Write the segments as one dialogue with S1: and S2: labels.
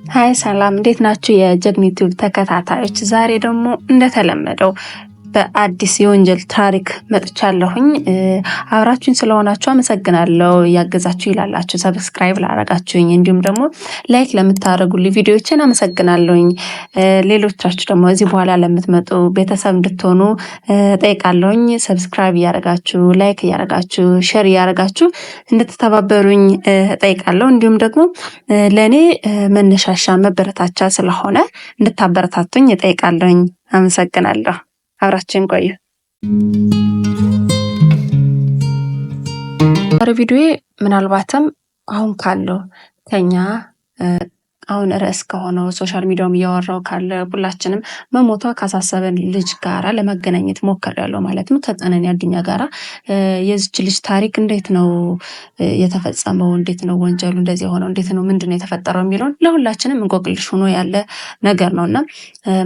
S1: ሃይ ሰላም፣ እንዴት ናችሁ? የጀግኒት ዩቲዩብ ተከታታዮች፣ ዛሬ ደግሞ እንደተለመደው በአዲስ የወንጀል ታሪክ መጥቻለሁኝ። አብራችሁኝ ስለሆናችሁ አመሰግናለሁ። ያገዛችሁ ይላላችሁ ሰብስክራይብ ላረጋችሁኝ፣ እንዲሁም ደግሞ ላይክ ለምታደርጉልኝ ቪዲዮዎችን አመሰግናለሁኝ። ሌሎቻችሁ ደግሞ እዚህ በኋላ ለምትመጡ ቤተሰብ እንድትሆኑ ጠይቃለሁኝ። ሰብስክራይብ እያረጋችሁ፣ ላይክ እያረጋችሁ፣ ሼር እያረጋችሁ እንድትተባበሩኝ ጠይቃለሁ። እንዲሁም ደግሞ ለእኔ መነሻሻ መበረታቻ ስለሆነ እንድታበረታቱኝ ጠይቃለሁኝ። አመሰግናለሁ። አብራችን ቆዩ። ቪዲዮ ምናልባትም አሁን ካለው ከኛ አሁን ርዕስ ከሆነው ሶሻል ሚዲያውም እያወራው ካለ ሁላችንም መሞቷ ካሳሰበን ልጅ ጋራ ለማገናኘት ሞክሬያለሁ። ማለትም ከቀነኒ አዱኛ ጋራ የዚች ልጅ ታሪክ እንዴት ነው የተፈጸመው፣ እንዴት ነው ወንጀሉ እንደዚህ የሆነው፣ እንዴት ነው ምንድነው የተፈጠረው የሚለውን ለሁላችንም እንቆቅልሽ ሆኖ ያለ ነገር ነውና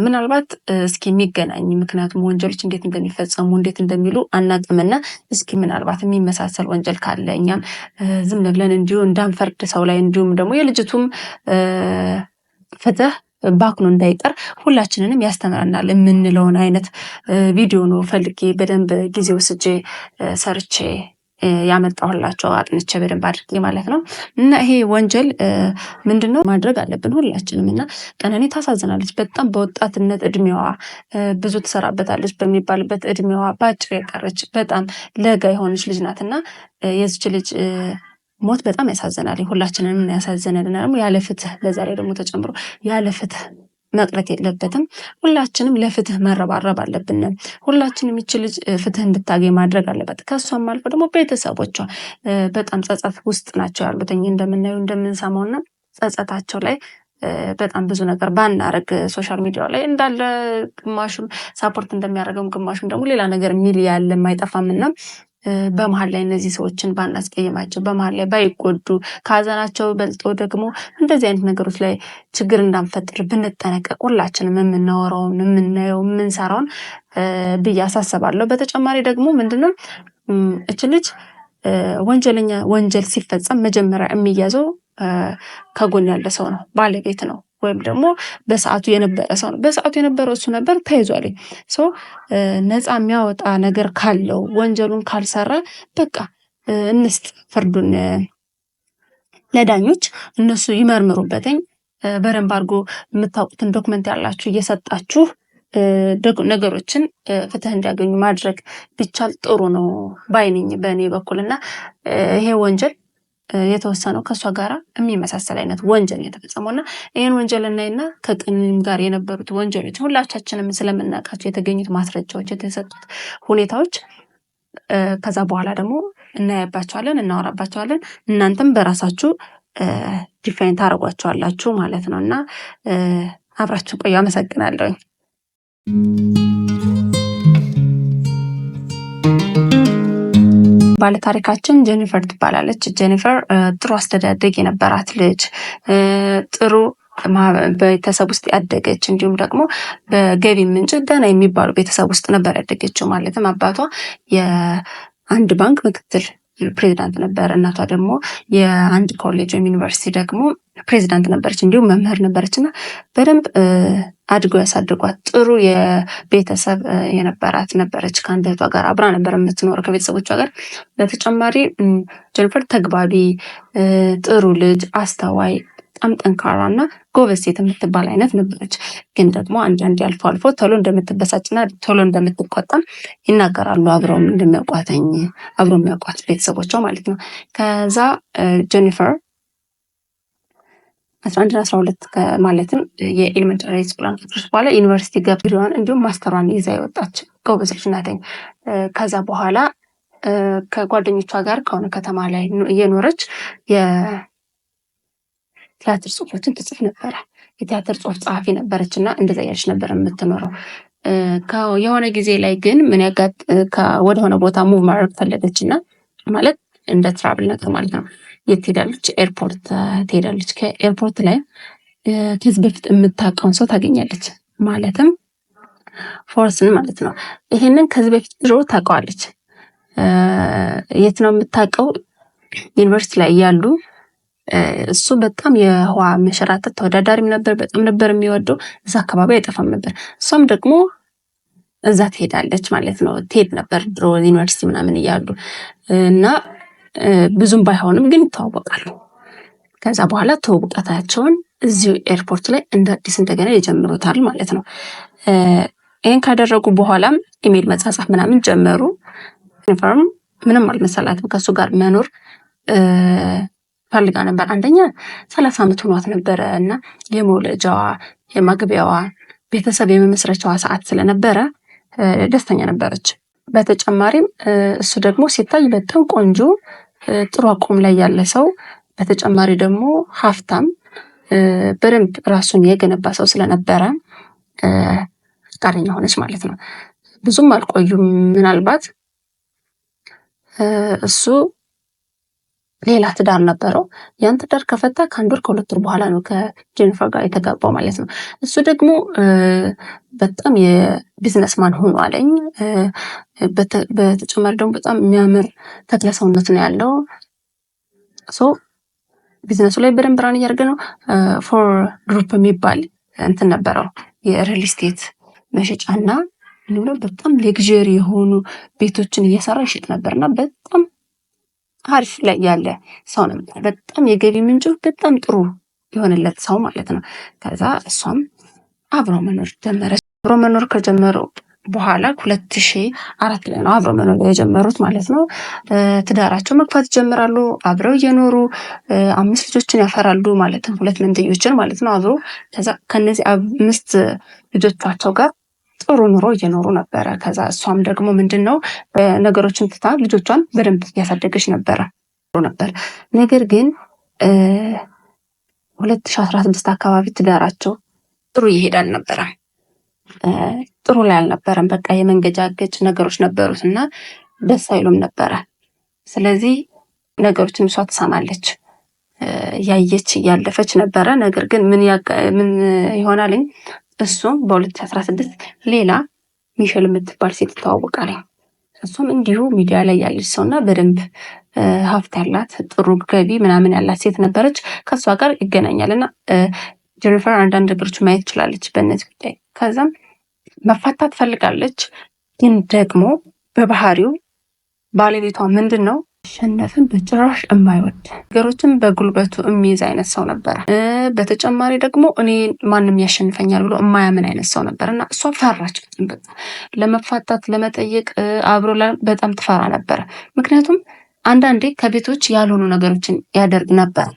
S1: ምናልባት እስኪ የሚገናኝ ምክንያቱም ወንጀሎች እንዴት እንደሚፈጸሙ እንዴት እንደሚሉ አናቅምና እስኪ ምናልባት የሚመሳሰል ወንጀል ካለ እኛም ዝም ብለን እንዲሁ እንዳንፈርድ ሰው ላይ እንዲሁም ደግሞ የልጅቱም ፍትህ ባክኖ እንዳይቀር ሁላችንንም ያስተምረናል የምንለውን አይነት ቪዲዮ ነው ፈልጌ በደንብ ጊዜ ወስጄ ሰርቼ ያመጣሁላቸው አጥንቼ በደንብ አድርጌ ማለት ነው። እና ይሄ ወንጀል ምንድነው ማድረግ አለብን ሁላችንም። እና ቀነኒ ታሳዝናለች በጣም በወጣትነት እድሜዋ ብዙ ትሰራበታለች በሚባልበት እድሜዋ ባጭር የቀረች በጣም ለጋ የሆነች ልጅ ናት። እና የዚች ልጅ ሞት በጣም ያሳዝናል። ሁላችንንም ያሳዝነልና ደግሞ ያለ ፍትህ በዛሬ ደግሞ ተጨምሮ ያለ ፍትህ መቅረት የለበትም። ሁላችንም ለፍትህ መረባረብ አለብን። ሁላችንም ይች ልጅ ፍትህ እንድታገኝ ማድረግ አለበት። ከሷም አልፎ ደግሞ ቤተሰቦቿ በጣም ጸጸት ውስጥ ናቸው ያሉት እንደምናየው እንደምንሰማውና ጸጸታቸው ላይ በጣም ብዙ ነገር ባናረግ ሶሻል ሚዲያው ላይ እንዳለ ግማሹም ሳፖርት እንደሚያደርገውም ግማሹም ደግሞ ሌላ ነገር ሚል ያለ አይጠፋምና በመሀል ላይ እነዚህ ሰዎችን ባናስቀይማቸው በመሀል ላይ ባይጎዱ ከሀዘናቸው በልጦ ደግሞ እንደዚህ አይነት ነገሮች ላይ ችግር እንዳንፈጥር ብንጠነቀቅ ሁላችንም የምናወራውን የምናየው የምንሰራውን ብዬ አሳስባለሁ። በተጨማሪ ደግሞ ምንድነው እች ልጅ ወንጀል ሲፈጸም መጀመሪያ የሚያዘው ከጎን ያለ ሰው ነው፣ ባለቤት ነው ወይም ደግሞ በሰዓቱ የነበረ ሰው ነው። በሰዓቱ የነበረው እሱ ነበር፣ ተይዟል። ነፃ የሚያወጣ ነገር ካለው ወንጀሉን ካልሰራ በቃ እንስጥ ፍርዱን ለዳኞች፣ እነሱ ይመርምሩበትኝ። በደንብ አድርጎ የምታውቁትን ዶክመንት ያላችሁ እየሰጣችሁ ነገሮችን ፍትህ እንዲያገኙ ማድረግ ቢቻል ጥሩ ነው ባይነኝ በእኔ በኩልና ይሄ ወንጀል የተወሰነው ከእሷ ጋር የሚመሳሰል አይነት ወንጀል የተፈጸመውና ይህን ወንጀል እናይና ከቀነኒም ጋር የነበሩት ወንጀሎች ሁላቻችንም ስለምናውቃቸው የተገኙት ማስረጃዎች የተሰጡት ሁኔታዎች ከዛ በኋላ ደግሞ እናያባቸዋለን፣ እናወራባቸዋለን። እናንተም በራሳችሁ ዲፋይን ታደርጓቸዋላችሁ ማለት ነው። እና አብራችሁ ቆዩ። አመሰግናለሁኝ። ባለታሪካችን ጄኒፈር ትባላለች። ጄኒፈር ጥሩ አስተዳደግ የነበራት ልጅ፣ ጥሩ ቤተሰብ ውስጥ ያደገች እንዲሁም ደግሞ በገቢ ምንጭ ደህና የሚባሉ ቤተሰብ ውስጥ ነበር ያደገችው። ማለትም አባቷ የአንድ ባንክ ምክትል ፕሬዚዳንት ነበር። እናቷ ደግሞ የአንድ ኮሌጅ ወይም ዩኒቨርሲቲ ደግሞ ፕሬዚዳንት ነበረች፣ እንዲሁም መምህር ነበረች። እና በደንብ አድገው ያሳድጓት ጥሩ የቤተሰብ የነበራት ነበረች። ከአንድ እህቷ ጋር አብራ ነበር የምትኖረው ከቤተሰቦቿ ጋር። በተጨማሪ ጄኒፈር ተግባቢ፣ ጥሩ ልጅ፣ አስተዋይ፣ በጣም ጠንካራ እና ጎበዝ ሴት የምትባል አይነት ነበረች። ግን ደግሞ አንዳንዴ አልፎ አልፎ ቶሎ እንደምትበሳጭና ቶሎ እንደምትቆጣም ይናገራሉ አብሮ የሚያውቋት ቤተሰቦቿ ማለት ነው። ከዛ ጄኒፈር 11 እና 12 ማለትም የኤሌመንታሪ ስኩል በኋላ ዩኒቨርሲቲ ገብቷን እንዲሁም ማስተሯን ይዛ የወጣች ጎበዝ ልጅ ናት። ከዛ በኋላ ከጓደኞቿ ጋር ከሆነ ከተማ ላይ እየኖረች የቲያትር ጽሁፎችን ትጽፍ ነበረ። የቲያትር ጽሁፍ ጸሐፊ ነበረች እና እንደዛ ያለች ነበር የምትኖረው። የሆነ ጊዜ ላይ ግን ምን ወደሆነ ቦታ ሙቭ ማድረግ ፈለገች እና ማለት እንደ ትራቭል ነገር ማለት ነው። የት ትሄዳለች? ኤርፖርት ትሄዳለች። ከኤርፖርት ላይ ከዚህ በፊት የምታውቀውን ሰው ታገኛለች። ማለትም ፎርስን ማለት ነው። ይሄንን ከዚህ በፊት ድሮ ታውቀዋለች። የት ነው የምታውቀው? ዩኒቨርሲቲ ላይ ያሉ እሱ በጣም የህዋ መሸራተት ተወዳዳሪም ነበር። በጣም ነበር የሚወደው። እዛ አካባቢ አይጠፋም ነበር። እሷም ደግሞ እዛ ትሄዳለች ማለት ነው። ትሄድ ነበር ድሮ ዩኒቨርሲቲ ምናምን እያሉ እና ብዙም ባይሆንም ግን ይተዋወቃሉ። ከዛ በኋላ ተውውቀታቸውን እዚሁ ኤርፖርት ላይ እንደ አዲስ እንደገና ይጀምሩታል ማለት ነው። ይህን ካደረጉ በኋላም ኢሜል መጻጻፍ ምናምን ጀመሩ። ጀኒፈርም ምንም አልመሰላትም ከእሱ ጋር መኖር ፈልጋ ነበር። አንደኛ 30 ዓመት ሆኗት ነበረ እና የመውለጃዋ የማግቢያዋ ቤተሰብ የመመስረቻዋ ሰዓት ስለነበረ ደስተኛ ነበረች። በተጨማሪም እሱ ደግሞ ሲታይ በጣም ቆንጆ ጥሩ አቋም ላይ ያለ ሰው፣ በተጨማሪ ደግሞ ሀብታም በደንብ ራሱን የገነባ ሰው ስለነበረ ፈቃደኛ ሆነች ማለት ነው። ብዙም አልቆዩም። ምናልባት እሱ ሌላ ትዳር ነበረው። ያን ትዳር ከፈታ ከ1 ወር ከ2 ወር በኋላ ነው ከጄኒፈር ጋር የተጋባው ማለት ነው። እሱ ደግሞ በጣም የቢዝነስማን ሆኖ አለኝ። በተጨማሪ ደግሞ በጣም የሚያምር ተክለ ሰውነት ነው ያለው። ቢዝነሱ ላይ በደንብ ራን እያደረገ ነው። ፎር ግሩፕ የሚባል እንትን ነበረው የሪል ስቴት መሸጫና በጣም ሌግዠሪ የሆኑ ቤቶችን እየሰራ ይሸጥ ነበርና በጣም አሪፍ ላይ ያለ ሰው ነበር። በጣም የገቢ ምንጩ በጣም ጥሩ የሆነለት ሰው ማለት ነው። ከዛ እሷም አብረው መኖር ጀመረች። አብረው መኖር ከጀመሩ በኋላ 2004 ላይ ነው አብረው መኖር የጀመሩት ማለት ነው። ትዳራቸው መግፋት ይጀምራሉ። አብረው እየኖሩ 5 ልጆችን ያፈራሉ ማለት ነው። 2 መንትዮችን ማለት ነው አብረው። ከዛ ከነዚህ 5 ልጆቻቸው ጋር ጥሩ ኑሮ እየኖሩ ነበረ። ከዛ እሷም ደግሞ ምንድነው ነገሮችን ትታ ልጆቿን በደንብ እያሳደገች ነበረ። ነገር ግን 2016 አካባቢ ትዳራቸው ጥሩ ይሄዳል ነበረ። ጥሩ ላይ አልነበረም። በቃ የመንገጃገጭ ነገሮች ነበሩት እና ደስ አይሉም ነበረ። ስለዚህ ነገሮችን እሷ ትሰማለች፣ ያየች እያለፈች ነበረ። ነገር ግን ምን ይሆናልኝ እሱም በ2016 ሌላ ሚሸል የምትባል ሴት ይተዋወቃል። እሱም እንዲሁ ሚዲያ ላይ ያለች ሰውና በደንብ ሀብት ያላት ጥሩ ገቢ ምናምን ያላት ሴት ነበረች። ከእሷ ጋር ይገናኛል እና ጄኒፈር አንዳንድ ነገሮች ማየት ትችላለች በእነዚህ ጉዳይ። ከዛም መፋታት ፈልጋለች። ግን ደግሞ በባህሪው ባለቤቷ ምንድን ነው ማሸነፍን በጭራሽ የማይወድ ነገሮችን በጉልበቱ የሚይዝ አይነት ሰው ነበረ። በተጨማሪ ደግሞ እኔ ማንም ያሸንፈኛል ብሎ የማያምን አይነት ሰው ነበር እና እሷ ፈራች። በጣም ለመፋታት ለመጠየቅ አብሮ በጣም ትፈራ ነበረ። ምክንያቱም አንዳንዴ ከቤቶች ያልሆኑ ነገሮችን ያደርግ ነበር።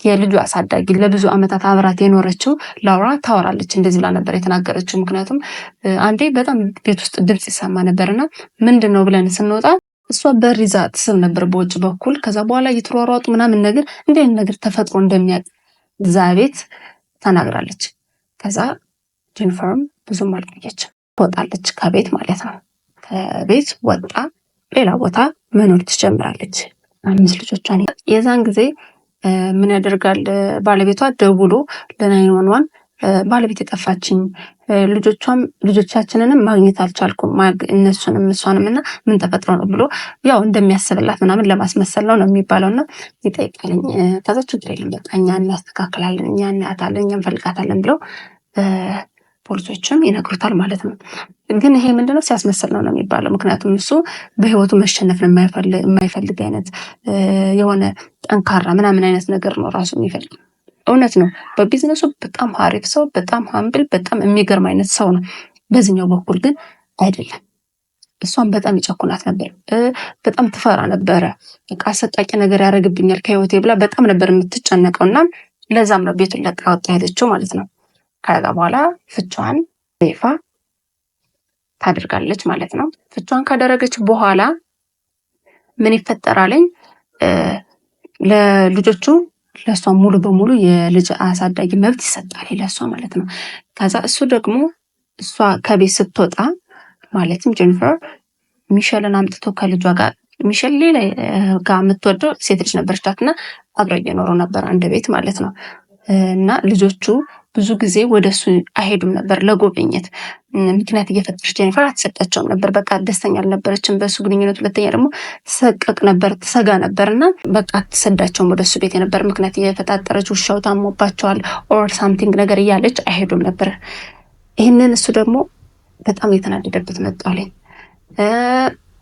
S1: የልጁ አሳዳጊ ለብዙ ዓመታት አብራት የኖረችው ላውራ ታወራለች። እንደዚህ ላ ነበር የተናገረችው። ምክንያቱም አንዴ በጣም ቤት ውስጥ ድምፅ ይሰማ ነበርና ምንድን ነው ብለን ስንወጣ እሷ በር ይዛ ትስብ ነበር በውጭ በኩል። ከዛ በኋላ እየተሯሯጡ ምናምን ነገር እንዲህ አይነት ነገር ተፈጥሮ እንደሚያውቅ እዛ ቤት ተናግራለች። ከዛ ጄኒፈርም ብዙም አልቆየችም፣ ትወጣለች ከቤት ማለት ነው። ከቤት ወጣ ሌላ ቦታ መኖር ትጀምራለች። 5 ልጆቿን የዛን ጊዜ ምን ያደርጋል ባለቤቷ ደውሎ ለ911 ባለቤት የጠፋችኝ ልጆቻችንንም ማግኘት አልቻልኩም እነሱንም እሷንም እና ምን ተፈጥሮ ነው ብሎ ያው እንደሚያስብላት ምናምን ለማስመሰል ነው የሚባለውና ይጠይቃልኝ። ከዛ ችግር የለም በቃ እኛ እናስተካክላለን፣ እኛ እናያታለን፣ እኛ እንፈልጋታለን ብለው ፖሊሶችም ይነግሩታል ማለት ነው። ግን ይሄ ምንድነው ሲያስመስል ነው የሚባለው። ምክንያቱም እሱ በህይወቱ መሸነፍን የማይፈልግ አይነት የሆነ ጠንካራ ምናምን አይነት ነገር ነው ራሱ የሚፈልግ። እውነት ነው በቢዝነሱ በጣም አሪፍ ሰው፣ በጣም ሀምብል፣ በጣም የሚገርም አይነት ሰው ነው። በዚህኛው በኩል ግን አይደለም። እሷን በጣም ይጨኩናት ነበር። በጣም ትፈራ ነበረ። በቃ አሰቃቂ ነገር ያደርግብኛል ከህይወቴ ብላ በጣም ነበር የምትጨነቀው እና ለዛም ነው ቤቱን ለቃ ወጣ ሄደችው ማለት ነው። ከዛ በኋላ ፍቿን በይፋ ታደርጋለች ማለት ነው። ፍቿን ካደረገች በኋላ ምን ይፈጠራልኝ? ለልጆቹ ለእሷ ሙሉ በሙሉ የልጅ አሳዳጊ መብት ይሰጣል ለእሷ ማለት ነው። ከዛ እሱ ደግሞ እሷ ከቤት ስትወጣ ማለትም ጄኒፈር ሚሸልን አምጥቶ ከልጇ ጋር ሚሸል ሌላ ጋር የምትወደው ሴት ልጅ ነበረቻት እና አብረው እየኖሩ ነበር አንድ ቤት ማለት ነው። እና ልጆቹ ብዙ ጊዜ ወደሱ አይሄዱም ነበር ለጎብኝት። ምክንያት እየፈጠረች ጄኒፈር አትሰጣቸውም ነበር። በቃ ደስተኛ አልነበረችም በሱ ግንኙነት። ሁለተኛ ደግሞ ትሰቀቅ ነበር፣ ትሰጋ ነበር እና በቃ አትሰዳቸውም ወደሱ ቤት የነበር ምክንያት እየፈጣጠረች ውሻው ታሞባቸዋል ኦር ሳምቲንግ ነገር እያለች አይሄዱም ነበር። ይህንን እሱ ደግሞ በጣም የተናደደበት መጣለኝ።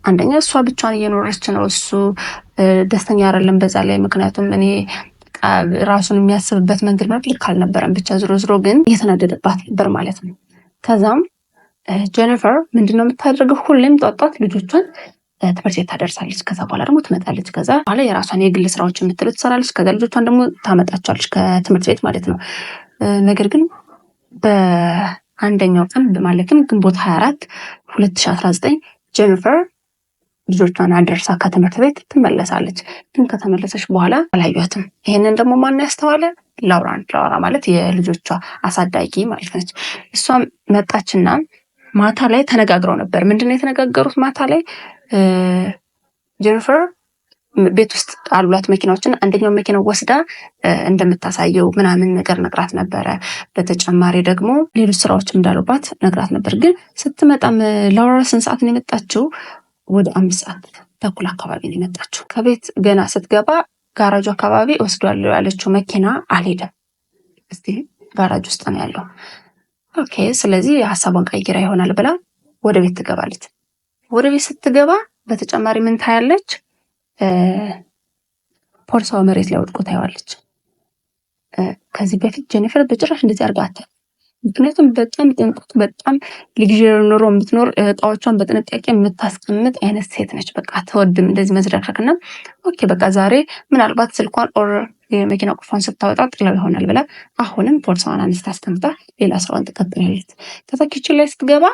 S1: አንደኛ እሷ ብቻዋን እየኖረች ነው፣ እሱ ደስተኛ አይደለም በዛ ላይ። ምክንያቱም እኔ ራሱን የሚያስብበት መንገድ ማለት ልክ አልነበረም። ብቻ ዝሮ ዝሮ ግን እየተናደደባት ነበር ማለት ነው። ከዛም ጄኒፈር ምንድነው የምታደርገው? ሁሌም ጧጧት ልጆቿን ትምህርት ቤት ታደርሳለች። ከዛ በኋላ ደግሞ ትመጣለች። ከዛ በኋላ የራሷን የግል ስራዎች የምትለው ትሰራለች። ከዛ ልጆቿን ደግሞ ታመጣቸዋለች ከትምህርት ቤት ማለት ነው። ነገር ግን በአንደኛው ቀን ማለትም ግንቦት 24 2019 ጄኒፈር ልጆቿን አደርሳ ከትምህርት ቤት ትመለሳለች። ግን ከተመለሰች በኋላ አላዩትም። ይሄንን ደግሞ ማን ያስተዋለ? ላውራ ማለት የልጆቿ አሳዳጊ ማለት ነች። እሷም መጣችና ማታ ላይ ተነጋግረው ነበር። ምንድነው የተነጋገሩት? ማታ ላይ ጄኒፈር ቤት ውስጥ አሉላት መኪናዎችን። አንደኛው መኪና ወስዳ እንደምታሳየው ምናምን ነገር ነግራት ነበረ። በተጨማሪ ደግሞ ሌሎች ስራዎች እንዳሉባት ነግራት ነበር። ግን ስትመጣም ላውራ ስንት ሰዓት ነው የመጣችው? ወደ 5 ሰዓት ተኩል አካባቢ ነው የመጣችው። ከቤት ገና ስትገባ ጋራጁ አካባቢ ወስዷለሁ ያለችው መኪና አልሄደም። እስቲ ጋራጅ ውስጥ ነው ያለው። ኦኬ፣ ስለዚህ ሀሳቧን ቀይራ ይሆናል ብላ ወደ ቤት ትገባለች። ወደ ቤት ስትገባ በተጨማሪ ምን ታያለች? ፖርሳው መሬት ላይ ወድቆ ታየዋለች። ከዚህ በፊት ጄኒፈር በጭራሽ እንደዚህ አርጋታ። ምክንያቱም በጣም ጥንቁቅ፣ በጣም ልግዥር ኑሮ የምትኖር፣ እቃዎቿን በጥንቃቄ የምታስቀምጥ አይነት ሴት ነች። በቃ አትወድም እንደዚህ መዝረክረክና። ኦኬ በቃ ዛሬ ምናልባት ስልኳን ኦር የመኪና ቁልፏን ስታወጣ ጥላው ይሆናል ብላ አሁንም ፖርሳዋን አንስታ አስቀምጣ ሌላ ስራዋን ትቀጥላለች። ከዛ ኪችን ላይ ስትገባ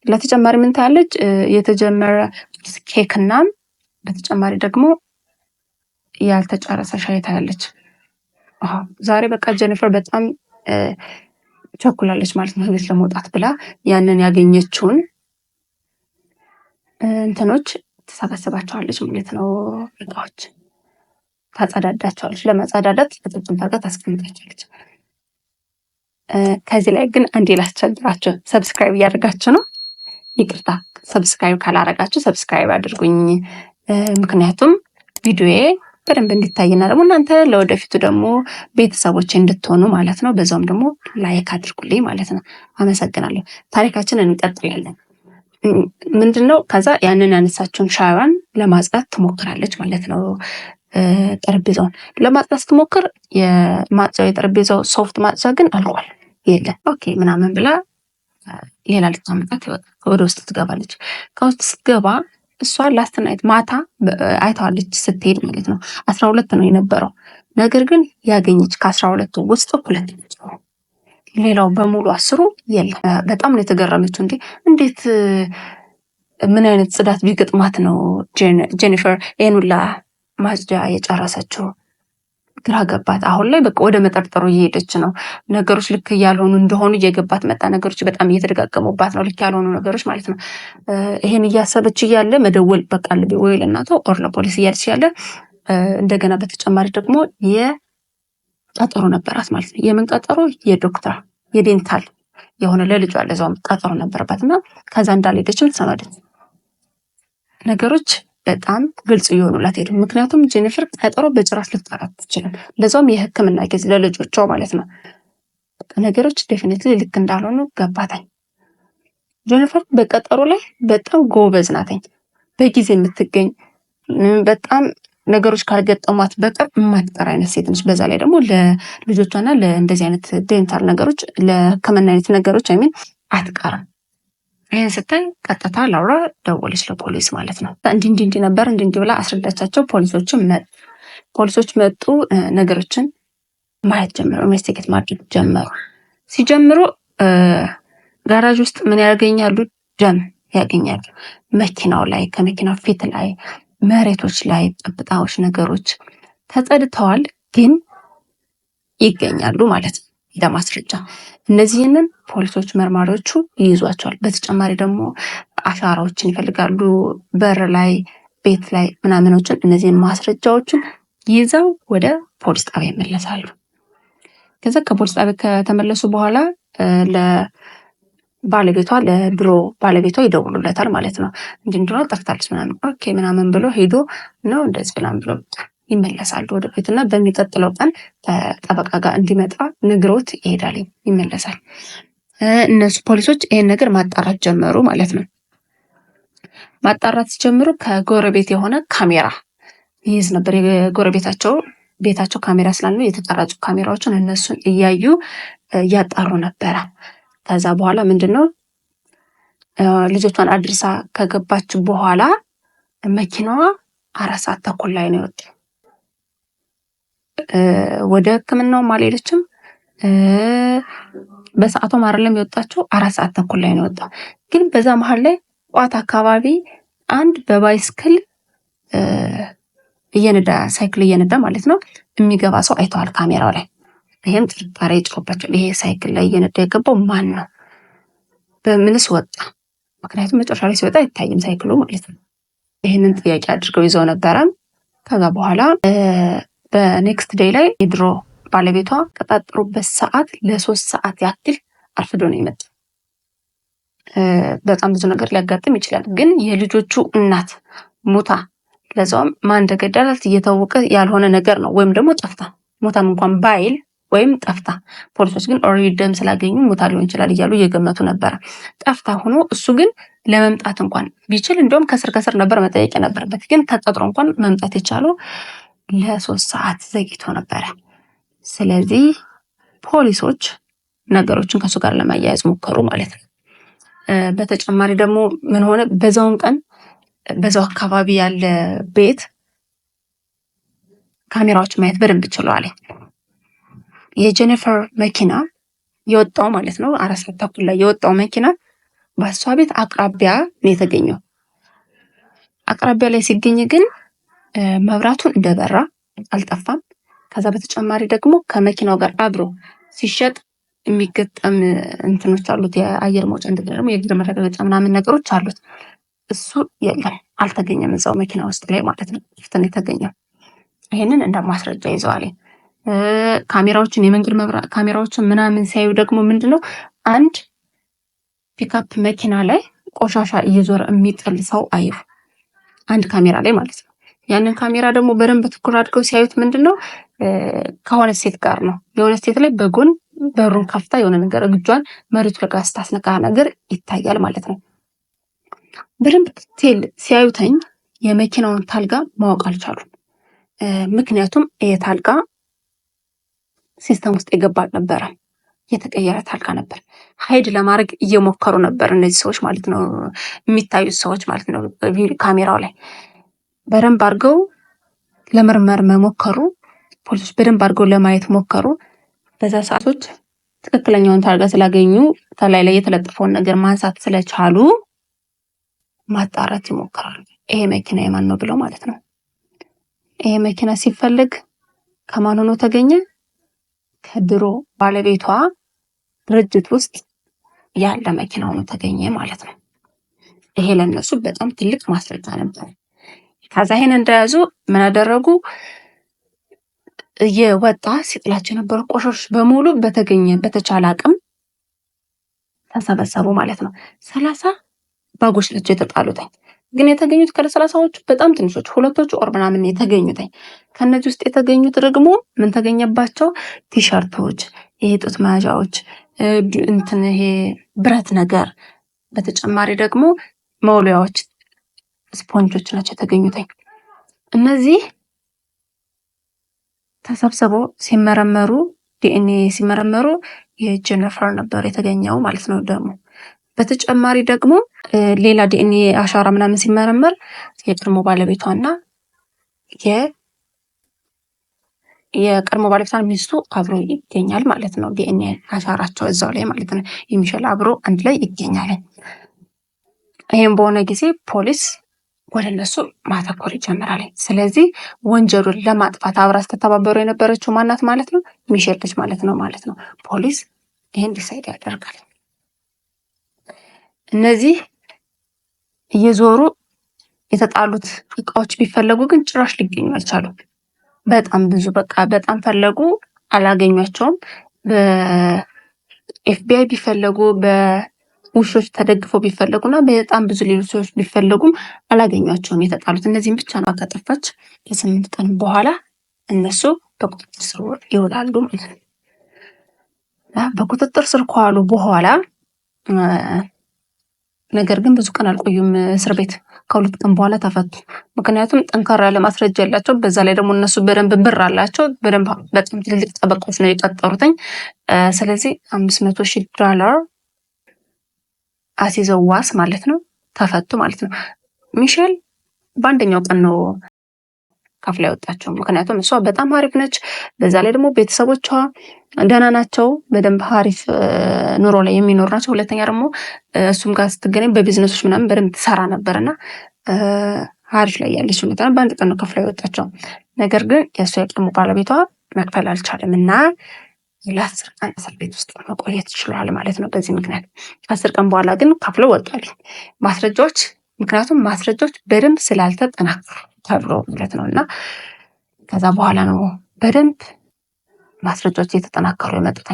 S1: ለተጨማሪ ምን ታያለች? የተጀመረ ኬክና በተጨማሪ ደግሞ ያልተጨረሰ ሻይ ታያለች። ዛሬ በቃ ጄኒፈር በጣም ቸኩላለች ማለት ነው ቤት ለመውጣት ብላ ያንን ያገኘችውን እንትኖች ትሰበስባቸዋለች ማለት ነው። እቃዎች ታጸዳዳቸዋለች። ለማጸዳዳት በጥብጥም አድርጋ ታስቀምጣቸዋለች። ከዚህ ላይ ግን አንዴ ላስቸግራችሁ፣ ሰብስክራይብ እያደረጋችሁ ነው? ይቅርታ ሰብስክራይብ ካላረጋችሁ ሰብስክራይብ አድርጉኝ። ምክንያቱም ቪዲዮዬ በደንብ እንዲታይና ደግሞ እናንተ ለወደፊቱ ደግሞ ቤተሰቦች እንድትሆኑ ማለት ነው። በዛውም ደግሞ ላይክ አድርጉልኝ ማለት ነው። አመሰግናለሁ። ታሪካችንን እንቀጥላለን። ምንድነው? ከዛ ያንን ያነሳችውን ሻይዋን ለማጽዳት ትሞክራለች ማለት ነው። ጠረጴዛውን ለማጽዳት ስትሞክር የማጽጃው የጠረጴዛው ሶፍት ማጽጃ ግን አልቋል። የለም ኦኬ ምናምን ብላ ሌላ ልታመጣት ወደ ውስጥ ትገባለች። ከውስጥ ስትገባ እሷ ላስት ናይት ማታ አይተዋለች ስትሄድ ማለት ነው። 12 ነው የነበረው። ነገር ግን ያገኘች ከ12 ውስጥ 2 ነው። ሌላው በሙሉ 10 የለም። በጣም ነው የተገረመችው። እንዴት ምን አይነት ጽዳት ቢገጥማት ነው ጄኒፈር ይሄን ሁላ ማጽጃ የጨረሰችው? ግራ ገባት። አሁን ላይ በቃ ወደ መጠርጠሩ እየሄደች ነው። ነገሮች ልክ ያልሆኑ እንደሆኑ እየገባት መጣ። ነገሮች በጣም እየተደጋገሙባት ነው፣ ልክ ያልሆኑ ነገሮች ማለት ነው። ይሄን እያሰበች እያለ መደወል በቃ ወይ ለእናቷ ኦር ለፖሊስ እያለች ያለ እንደገና በተጨማሪ ደግሞ የቀጠሮ ነበራት ማለት ነው። የምን ቀጠሮ? የዶክተር የዴንታል የሆነ ለልጇ ለዛውም ቀጠሮ ነበረባት እና ከዛ እንዳልሄደችም ተሰማደች። ነገሮች በጣም ግልጽ እየሆኑላት ሄዱ። ምክንያቱም ጄኒፈር ቀጠሮ በጭራሽ ልትጠራት ትችላል፣ ለዛውም የሕክምና ጊዜ ለልጆቿ ማለት ነው። ነገሮች ዴፊኒትሊ ልክ እንዳልሆኑ ገባታኝ። ጄኒፈር በቀጠሮ ላይ በጣም ጎበዝ ናተኝ፣ በጊዜ የምትገኝ በጣም ነገሮች ካልገጠሟት በቀር የማትቀር አይነት ሴት ነች። በዛ ላይ ደግሞ ለልጆቿና ለእንደዚህ አይነት ዴንታል ነገሮች ለሕክምና አይነት ነገሮች አይሚን አትቀርም። ይህን ስታይ ቀጥታ ላውራ ደወለች ለፖሊስ ማለት ነው። እንዲህ ነበር እንዲህ ብላ አስረዳቻቸው። ፖሊሶች መጡ። ነገሮችን ማየት ጀመሩ፣ ኢንቨስቲጌት ማድረግ ጀመሩ። ሲጀምሩ ጋራጅ ውስጥ ምን ያገኛሉ? ደም ያገኛሉ። መኪናው ላይ፣ ከመኪናው ፊት ላይ፣ መሬቶች ላይ ጠብጣዎች ነገሮች ተጸድተዋል፣ ግን ይገኛሉ ማለት ነው ለማስረጃ። እነዚህንን ፖሊሶች መርማሪዎቹ ይይዟቸዋል። በተጨማሪ ደግሞ አሻራዎችን ይፈልጋሉ፣ በር ላይ፣ ቤት ላይ ምናምኖችን። እነዚህን ማስረጃዎችን ይዘው ወደ ፖሊስ ጣቢያ ይመለሳሉ። ከዛ ከፖሊስ ጣቢያ ከተመለሱ በኋላ ለባለቤቷ ለድሮ ባለቤቷ ይደውሉለታል ማለት ነው። እንዲህ ጠፍታለች ምናምን ኦኬ ምናምን ብሎ ሄዶ ነው እንደዚህ ምናምን ብሎ ይመለሳሉ ወደ ቤት እና በሚቀጥለው ቀን ከጠበቃ ጋር እንዲመጣ ነግሮት ይሄዳል፣ ይመለሳል። እነሱ ፖሊሶች ይሄን ነገር ማጣራት ጀመሩ ማለት ነው። ማጣራት ሲጀምሩ ከጎረቤት የሆነ ካሜራ ይይዝ ነበር። የጎረቤታቸው ቤታቸው ካሜራ ስላለ የተቀረጹ ካሜራዎችን እነሱን እያዩ እያጣሩ ነበረ። ከዛ በኋላ ምንድነው ልጆቿን አድርሳ ከገባች በኋላ መኪናዋ 4:30 ላይ ነው የወጣው። ወደ ሕክምናውም አልሄደችም። በሰዓቱም አይደለም የወጣችው 4:30 ላይ ነው የወጣው። ግን በዛ መሀል ላይ ቋት አካባቢ አንድ በባይስክል እየነዳ ሳይክል እየነዳ ማለት ነው የሚገባ ሰው አይተዋል ካሜራው ላይ። ይሄም ጥርጣሬ ጭሮባቸው ይሄ ሳይክል ላይ እየነዳ የገባው ማን ነው? በምንስ ወጣ? ምክንያቱም መጨረሻ ላይ ሲወጣ አይታይም ሳይክሉ ማለት ነው። ይህንን ጥያቄ አድርገው ይዘው ነበረ። ከዛ በኋላ በኔክስት ዴይ ላይ የድሮ ባለቤቷ ቀጣጠሩበት ሰዓት ለ3 ሰዓት ያክል አርፍዶ ነው የመጣው። በጣም ብዙ ነገር ሊያጋጥም ይችላል። ግን የልጆቹ እናት ሞታ ለዛውም ማን እንደገደላት እየታወቀ ያልሆነ ነገር ነው። ወይም ደግሞ ጠፍታ ሞታም እንኳን ባይል ወይም ጠፍታ፣ ፖሊሶች ግን ኦልሬዲ ደም ስላገኙ ሞታ ሊሆን ይችላል እያሉ እየገመቱ ነበረ። ጠፍታ ሆኖ እሱ ግን ለመምጣት እንኳን ቢችል እንደውም ከስር ነበር መጠየቅ የነበረበት። ግን ተቀጥሮ እንኳን መምጣት የቻለው ለ3 ሰዓት ዘግይቶ ነበረ። ስለዚህ ፖሊሶች ነገሮችን ከሱ ጋር ለማያያዝ ሞከሩ ማለት ነው። በተጨማሪ ደግሞ ምን ሆነ፣ በዛውን ቀን በዛው አካባቢ ያለ ቤት ካሜራዎች ማየት በደንብ ችለዋል። የጄኒፈር መኪና የወጣው ማለት ነው 4:30 ላይ የወጣው መኪና በሷ ቤት አቅራቢያ ነው የተገኘው። አቅራቢያ ላይ ሲገኝ ግን መብራቱን እንደበራ አልጠፋም። ከዛ በተጨማሪ ደግሞ ከመኪናው ጋር አብሮ ሲሸጥ የሚገጠም እንትኖች አሉት፣ የአየር መውጫ እንደገና ደግሞ የእግር መረጋገጫ ምናምን ነገሮች አሉት። እሱ የለም፣ አልተገኘም እዛው መኪና ውስጥ ላይ ማለት ነው። ፍትን የተገኘው ይሄንን እንደ ማስረጃ ይዘዋል። ካሜራዎችን የመንገድ መብራት ካሜራዎችን ምናምን ሲያዩ ደግሞ ምንድነው አንድ ፒክአፕ መኪና ላይ ቆሻሻ እየዞረ የሚጥል ሰው አዩ፣ አንድ ካሜራ ላይ ማለት ነው። ያንን ካሜራ ደግሞ በደንብ ትኩር አድርገው ሲያዩት ምንድነው ከሆነ ሴት ጋር ነው። የሆነ ሴት ላይ በጎን በሩን ከፍታ የሆነ ነገር እጇን መሬቱ ላይ ስታስነካ ነገር ይታያል ማለት ነው። በደንብ ዲቴል ሲያዩተኝ የመኪናውን ታልጋ ማወቅ አልቻሉም። ምክንያቱም ታልጋ ሲስተም ውስጥ የገባ ነበረ፣ የተቀየረ ታልጋ ነበር። ሀይድ ለማድረግ እየሞከሩ ነበር እነዚህ ሰዎች ማለት ነው፣ የሚታዩት ሰዎች ማለት ነው። ካሜራው ላይ በደንብ አድርገው ለመርመር መሞከሩ፣ ፖሊሶች በደንብ አድርገው ለማየት ሞከሩ። በዛ ሰዓቶች ትክክለኛውን ታርጋ ስላገኙ ከላይ ላይ የተለጠፈውን ነገር ማንሳት ስለቻሉ ማጣራት ይሞክራሉ። ይሄ መኪና የማን ነው ብለው ማለት ነው። ይሄ መኪና ሲፈልግ ከማን ሆኖ ተገኘ? ከድሮ ባለቤቷ ድርጅት ውስጥ ያለ መኪና ሆኖ ተገኘ ማለት ነው። ይሄ ለነሱ በጣም ትልቅ ማስረጃ ነበር። ከዛ ይሄን እንደያዙ ምን አደረጉ? የወጣ ሲጥላቸው የነበሩ ቆሻሾች በሙሉ በተቻለ አቅም ተሰበሰቡ ማለት ነው። 30 ባጎች ናቸው የተጣሉት። ግን የተገኙት ከ30ዎቹ በጣም ትንሾች፣ ሁለቶቹ ኦር ምናምን የተገኙት። ከነዚህ ውስጥ የተገኙት ደግሞ ምን ተገኘባቸው? ቲሸርቶች፣ የጡት መያዣዎች፣ ይሄ ብረት ነገር፣ በተጨማሪ ደግሞ መውሊያዎች፣ ስፖንጆች ናቸው የተገኙት። እነዚህ ተሰብስበው ሲመረመሩ ዲኤንኤ ሲመረመሩ የጄኒፈር ነበር የተገኘው ማለት ነው። ደግሞ በተጨማሪ ደግሞ ሌላ ዲኤንኤ አሻራ ምናምን ሲመረመር የቀድሞ ባለቤቷና የቀድሞ ባለቤቷ ሚስቱ አብሮ ይገኛል ማለት ነው። ዲኤንኤ አሻራቸው እዛው ላይ ማለት ነው። የሚሸል አብሮ አንድ ላይ ይገኛል። ይሄን በሆነ ጊዜ ፖሊስ ወደ እነሱ ማተኮር ይጀምራል። ስለዚህ ወንጀሉን ለማጥፋት አብራ ስተተባበሩ የነበረችው ማናት ማለት ነው? ሚሼል ልጅ ማለት ነው። ፖሊስ ይሄን ዲሳይድ ያደርጋል። እነዚህ እየዞሩ የተጣሉት እቃዎች ቢፈለጉ ግን ጭራሽ ሊገኙ አልቻሉም። በጣም ብዙ በጣም ፈለጉ፣ አላገኟቸውም። በኤፍቢአይ ቢፈለጉ በውሾች ተደግፈው ቢፈለጉና በጣም ብዙ ሌሎች ሰዎች ቢፈለጉም አላገኟቸውም። የተጣሉት እነዚህም ብቻ ነው። ከጠፋች ከ8 ቀን በኋላ እነሱ በቁጥጥር ስር ይውላሉ ማለት ነው። በቁጥጥር ስር ከዋሉ በኋላ ነገር ግን ብዙ ቀን አልቆዩም እስር ቤት። ከ2 ቀን በኋላ ተፈቱ። ምክንያቱም ጠንካራ ያለ ማስረጃ ያላቸው፣ በዛ ላይ ደግሞ እነሱ በደንብ ብር አላቸው። በደንብ በጣም ትልልቅ ጠበቆች ነው የቀጠሩትኝ። ስለዚህ $500,000 አስይዘው ዋስ ማለት ነው ተፈቱ ማለት ነው። ሚሼል በአንደኛው ቀን ነው ከፍላ ያወጣቸው። ምክንያቱም እሷ በጣም አሪፍ ነች። በዛ ላይ ደግሞ ቤተሰቦቿ ደህና ናቸው። በደንብ አሪፍ ኑሮ ላይ የሚኖር ናቸው። ሁለተኛ ደግሞ እሱም ጋር ስትገናኝ በቢዝነሶች ምናምን በደንብ ትሰራ ነበርና አሪፍ ላይ ያለች ሁኔታ በአንድ ቀን ነው ከፍላ ያወጣቸው። ነገር ግን የእሷ የቀድሞ ባለቤቷ መክፈል አልቻለም እና ለ10 ቀን እስር ቤት ውስጥ መቆየት ይችላል ማለት ነው። በዚህ ምክንያት 10 ቀን በኋላ ግን ከፍለው ወጣሉ ማስረጃዎች። ምክንያቱም ማስረጃዎች በደንብ ስላልተጠናከሩ ተብሎ ማለት ነው። እና ከዛ በኋላ ነው በደንብ ማስረጃዎች የተጠናከሩ የመጡት።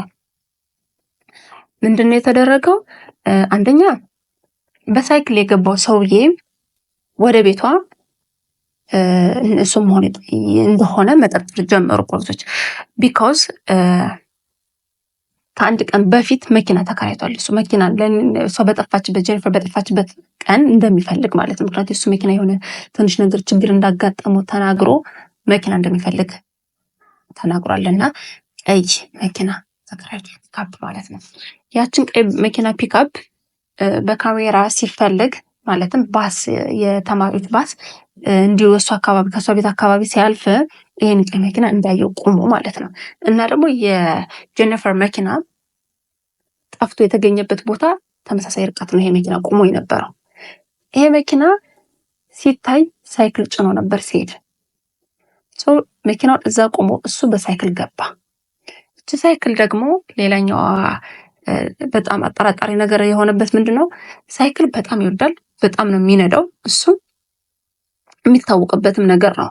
S1: ምንድነው የተደረገው? አንደኛ በሳይክል የገባው ሰውዬ ወደ ቤቷ እሱም ሆነ እንደሆነ መጠርጠር ጀመሩ ፖሊሶች። ቢኮዝ ከአንድ ቀን በፊት መኪና ተከራይቷል። እሱ መኪና እሷ በጠፋችበት ጄኒፈር በጠፋችበት ቀን እንደሚፈልግ ማለት ነው። ምክንያቱም እሱ መኪና የሆነ ትንሽ ነገር ችግር እንዳጋጠመው ተናግሮ መኪና እንደሚፈልግ ተናግሯል። እና ቀይ መኪና ተከራይቷል፣ ፒካፕ ማለት ነው። ያችን ቀይ መኪና ፒካፕ በካሜራ ሲፈልግ ማለትም ባስ፣ የተማሪዎች ባስ እንዲሁ እሱ አካባቢ ከእሷ ቤት አካባቢ ሲያልፍ ይሄን ቀይ መኪና እንዳየው ቆሞ ማለት ነው። እና ደግሞ የጄኒፈር መኪና ጠፍቶ የተገኘበት ቦታ ተመሳሳይ ርቀት ነው ይሄ መኪና ቆሞ የነበረው። ይሄ መኪና ሲታይ ሳይክል ጭኖ ነበር ሲሄድ። መኪናውን እዛ ቆሞ እሱ በሳይክል ገባ። እቺ ሳይክል ደግሞ ሌላኛዋ በጣም አጠራጣሪ ነገር የሆነበት ምንድነው? ሳይክል በጣም ይወዳል፣ በጣም ነው የሚነዳው። እሱ የሚታወቅበትም ነገር ነው።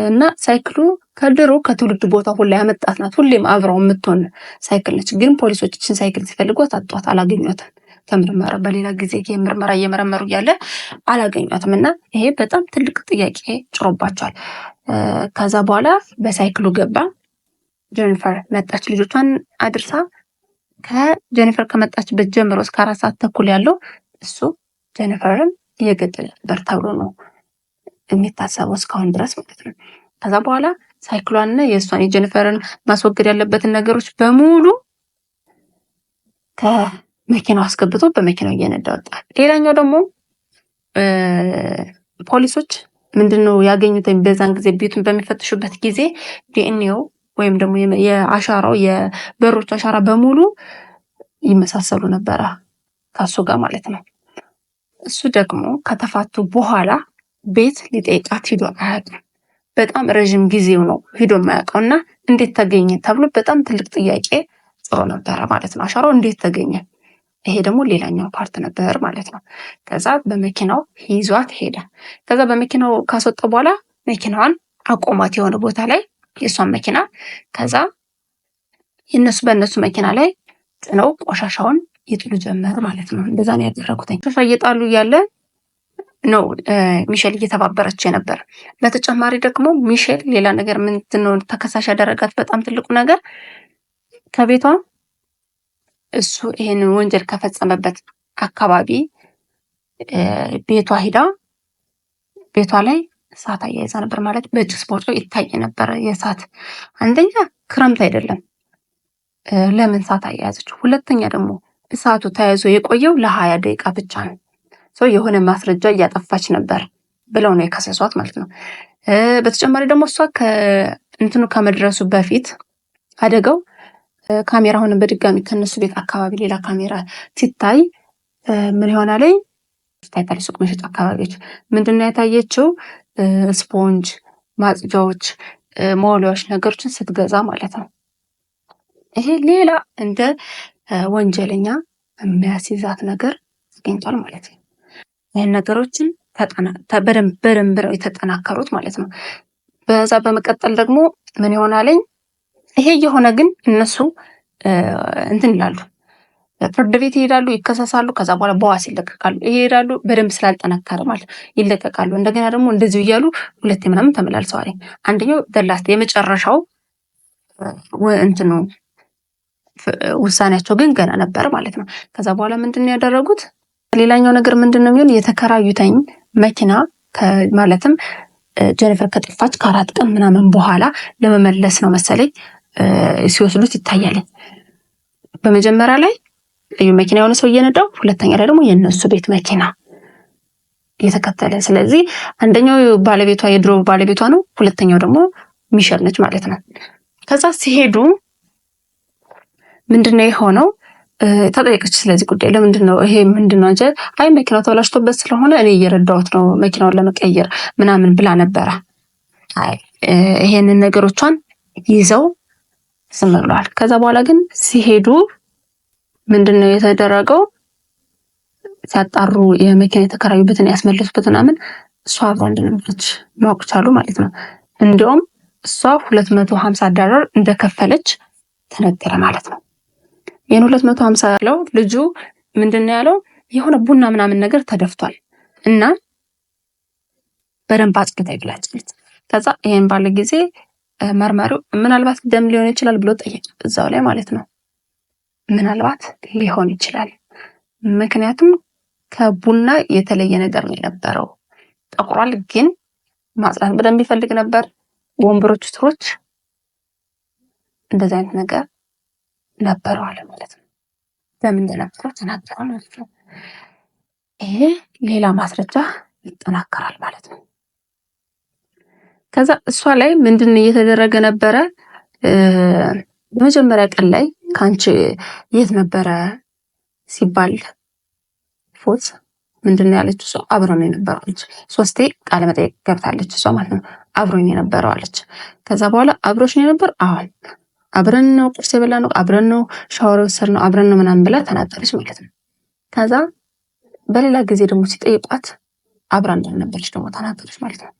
S1: እና ሳይክሉ ከድሮ ከትውልድ ቦታ ሁላ ያመጣት ናት። ሁሌም አብረው የምትሆን ሳይክል ነች። ግን ፖሊሶች እችን ሳይክል ሲፈልጓት አጧት፣ አላገኟትም። ከምርመራ በሌላ ጊዜ ምርመራ እየመረመሩ እያለ አላገኟትም። እና ይሄ በጣም ትልቅ ጥያቄ ጭሮባቸዋል። ከዛ በኋላ በሳይክሉ ገባ። ጄኒፈር መጣች ልጆቿን አድርሳ። ከጄኒፈር ከመጣችበት ጀምሮ እስከ 4 ሰዓት ተኩል ያለው እሱ ጄኒፈርን እየገደለ ነበር ተብሎ ነው የሚታሰበው እስካሁን ድረስ ማለት ነው። ከዛ በኋላ ሳይክሏንና የእሷን የጄኒፈርን ማስወገድ ያለበትን ነገሮች በሙሉ ከመኪናው አስገብቶ በመኪናው እየነዳ ወጣ። ሌላኛው ደግሞ ፖሊሶች ምንድነው ያገኙት? በዛን ጊዜ ቤቱን በሚፈትሹበት ጊዜ ዲኤንኤው ወይም ደግሞ የአሻራው የበሮቹ አሻራ በሙሉ ይመሳሰሉ ነበረ ከሱ ጋር ማለት ነው። እሱ ደግሞ ከተፋቱ በኋላ ቤት ሊጠይቃት ሂዶ አያውቅም። በጣም ረዥም ጊዜው ነው ሂዶ የማያውቀው እና እንዴት ተገኘ ተብሎ በጣም ትልቅ ጥያቄ ጥሩ ነበረ ማለት ነው። አሻራው እንዴት ተገኘ? ይሄ ደግሞ ሌላኛው ፓርት ነበር ማለት ነው። ከዛ በመኪናው ይዟት ሄደ። ከዛ በመኪናው ካስወጣ በኋላ መኪናዋን አቆማት የሆነ ቦታ ላይ የእሷን መኪና። ከዛ በእነሱ መኪና ላይ ጥነው ቆሻሻውን ይጥሉ ጀመር ማለት ነው። እንደዛ ነው ያደረጉት። ቆሻሻ እየጣሉ እያለ ነው ሚሼል እየተባበረች የነበር። በተጨማሪ ደግሞ ሚሼል ሌላ ነገር ምንድነው ተከሳሽ ያደረጋት በጣም ትልቁ ነገር ከቤቷ እሱ ይሄንን ወንጀል ከፈጸመበት አካባቢ ቤቷ ሂዳ ቤቷ ላይ እሳት አያይዛ ነበር። ማለት በጭስ ቦጮ ይታይ ነበር የእሳት። አንደኛ ክረምት አይደለም ለምን እሳት አያያዘች? ሁለተኛ ደግሞ እሳቱ ተያይዞ የቆየው ለ20 ደቂቃ ብቻ ነው። የሆነ ማስረጃ እያጠፋች ነበር ብለው ነው የከሰሷት ማለት ነው። በተጨማሪ ደግሞ እሷ እንትኑ ከመድረሱ በፊት አደጋው ካሜራ ሆነ በድጋሚ ከነሱ ቤት አካባቢ ሌላ ካሜራ ሲታይ ምን ይሆናል? ታይታለች። ሱቅ መሸጫ አካባቢዎች ምንድነው የታየችው? ስፖንጅ፣ ማጽጃዎች፣ መወልወያዎች ነገሮችን ስትገዛ ማለት ነው። ይሄ ሌላ እንደ ወንጀለኛ የሚያስይዛት ነገር ተገኝቷል ማለት ነው። ይህን ነገሮችን በደንብ ነው የተጠናከሩት ማለት ነው። በዛ በመቀጠል ደግሞ ምን ይሆናለኝ? ይሄ የሆነ ግን እነሱ እንትን ይላሉ፣ ፍርድ ቤት ይሄዳሉ፣ ይከሰሳሉ። ከዛ በኋላ በዋስ ይለቀቃሉ። ይሄዳሉ በደንብ ስላልጠነከረ ማለት ይለቀቃሉ። እንደገና ደግሞ እንደዚሁ እያሉ ሁለቴ ምናምን ተመላልሰዋል። አንደኛው ደላስት የመጨረሻው እንትኑ ውሳኔያቸው ግን ገና ነበር ማለት ነው። ከዛ በኋላ ምንድን ነው ያደረጉት? ሌላኛው ነገር ምንድን ነው የሚሆን የተከራዩተኝ መኪና ማለትም ጀኒፈር ከጠፋች ከ4 ቀን ምናምን በኋላ ለመመለስ ነው መሰለኝ ሲወስዱት ይታያል። በመጀመሪያ ላይ እዩ መኪና የሆነ ሰው እየነዳው፣ ሁለተኛ ላይ ደግሞ የነሱ ቤት መኪና እየተከተለ። ስለዚህ አንደኛው ባለቤቷ የድሮ ባለቤቷ ነው፣ ሁለተኛው ደግሞ ሚሸል ነች ማለት ነው። ከዛ ሲሄዱ ምንድነው የሆነው? ተጠየቀች ስለዚህ ጉዳይ። ለምንድን ነው ይሄ ምንድነው እንጂ አይ መኪናው ተበላሽቶበት ስለሆነ እኔ እየረዳሁት ነው መኪናውን ለመቀየር ምናምን ብላ ነበረ። አይ ይሄንን ነገሮቿን ይዘው ዝም ብለዋል። ከዛ በኋላ ግን ሲሄዱ ምንድነው የተደረገው? ሲያጣሩ የመኪና የተከራዩበትን ያስመለሱበት ምናምን እሷ አብራ እንደነበረች ማወቅ ቻሉ ማለት ነው። እንዲያውም እሷ $250 እንደከፈለች ተነገረ ማለት ነው። ይህን 250 ያለው ልጁ ምንድነው ያለው? የሆነ ቡና ምናምን ነገር ተደፍቷል እና በደንብ አጽድታ ይብላጭት። ከዛ ይሄን ባለ ጊዜ መርማሪው ምናልባት ደም ሊሆን ይችላል ብሎ ጠየቀ እዛው ላይ ማለት ነው። ምናልባት ሊሆን ይችላል፣ ምክንያቱም ከቡና የተለየ ነገር ነው የነበረው። ጠቁሯል፣ ግን ማጽዳት በደንብ ይፈልግ ነበር። ወንበሮች፣ ስሮች እንደዚህ አይነት ነገር ነበረው አለ ማለት ነው። በምን እንደነበረው ተናገረ ማለት ነው። ይሄ ሌላ ማስረጃ ይጠናከራል ማለት ነው። ከዛ እሷ ላይ ምንድን እየተደረገ ነበረ? በመጀመሪያ ቀን ላይ ካንቺ የት ነበረ ሲባል ፎት ምንድነው ያለችው? እሷ አብረን የነበረው አለች። 3 ቃለ መጠየቅ ገብታለች እሷ ማለት ነው። አብሮኝ የነበረው አለች። ከዛ በኋላ አብሮሽ ነው የነበር? አዎ አብረን ነው ቁርስ የበላነው፣ አብረን ነው ሻወር የወሰድነው፣ አብረን ነው ምናምን ብላ ተናገረች ማለት ነው። ከዛ በሌላ ጊዜ ደግሞ ሲጠይቋት አብራ እንዳልነበረች ደግሞ ተናገረች ማለት ነው።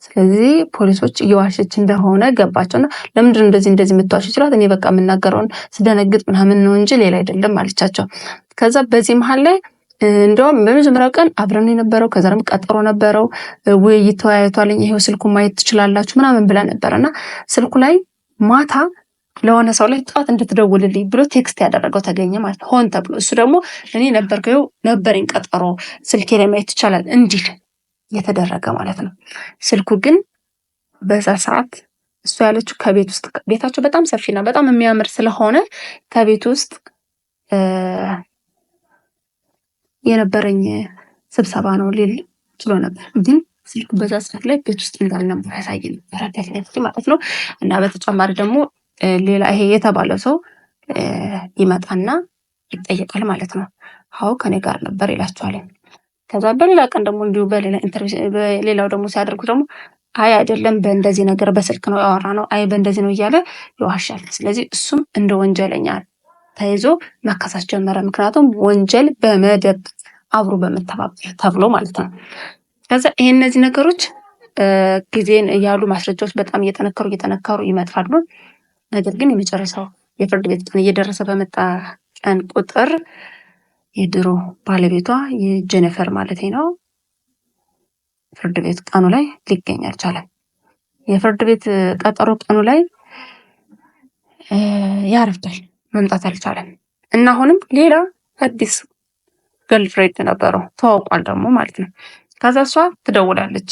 S1: ስለዚህ ፖሊሶች እየዋሸች እንደሆነ ገባቸውና ለምንድን እንደዚህ የምትዋሽ ይችላል? እኔ በቃ የምናገረውን ስደነግጥ ምናምን ነው እንጂ ሌላ አይደለም አለቻቸው። ከዛ በዚህ መሀል ላይ እንደውም በመጀመሪያው ቀን አብረን የነበረው ከዛ ደግሞ ቀጠሮ ነበረው፣ ውይይት ተወያይቷል፣ ይሄው ስልኩ ማየት ትችላላችሁ ምናምን ብላ ነበርና ስልኩ ላይ ማታ ለሆነ ሰው ላይ ጠዋት እንድትደውልልኝ ብሎ ቴክስት ያደረገው ተገኘ ማለት ሆን ተብሎ። እሱ ደግሞ እኔ ነበረኝ ቀጠሮ ስልኬ ላይ ማየት ይቻላል እንዲል የተደረገ ማለት ነው። ስልኩ ግን በዛ ሰዓት እሱ ያለችው ከቤት ውስጥ ቤታቸው በጣም ሰፊና በጣም የሚያምር ስለሆነ ከቤት ውስጥ የነበረኝ ስብሰባ ነው ሊል ችሎ ነበር። ግን ስልኩ በዛ ሰዓት ላይ ቤት ውስጥ እንዳልነበር ያሳይ ነበር ማለት ነው። እና በተጨማሪ ደግሞ ሌላ ይሄ የተባለው ሰው ይመጣና ይጠየቃል ማለት ነው። አዎ ከኔ ጋር ነበር ይላቸዋል። ከዛ በሌላ ቀን ደግሞ እንዲሁ በሌላው ደግሞ ሲያደርጉ ደግሞ አይ አይደለም በእንደዚህ ነገር በስልክ ነው ያወራነው፣ አይ በእንደዚህ ነው እያለ ይዋሻል። ስለዚህ እሱም እንደ ወንጀለኛ ተይዞ መከሰስ ጀመረ። ምክንያቱም ወንጀል በመደበቅ አብሮ በመተባበር ተብሎ ማለት ነው። ከዛ እነዚህ ነገሮች ጊዜን እያሉ ማስረጃዎች በጣም እየጠነከሩ ይመጣሉ። ነገር ግን የመጨረሻው የፍርድ ቤት ቀን እየደረሰ በመጣ ቀን ቁጥር የድሮ ባለቤቷ የጀኒፈር ማለት ነው ፍርድ ቤት ቀኑ ላይ ሊገኝ አልቻለም። የፍርድ ቤት ቀጠሮ ቀኑ ላይ ያረፍዳል፣ መምጣት አልቻለም እና አሁንም ሌላ አዲስ ገርልፍሬንድ ነበረው ተዋውቋል ደግሞ ማለት ነው። ከዛ እሷ ትደውላለች፣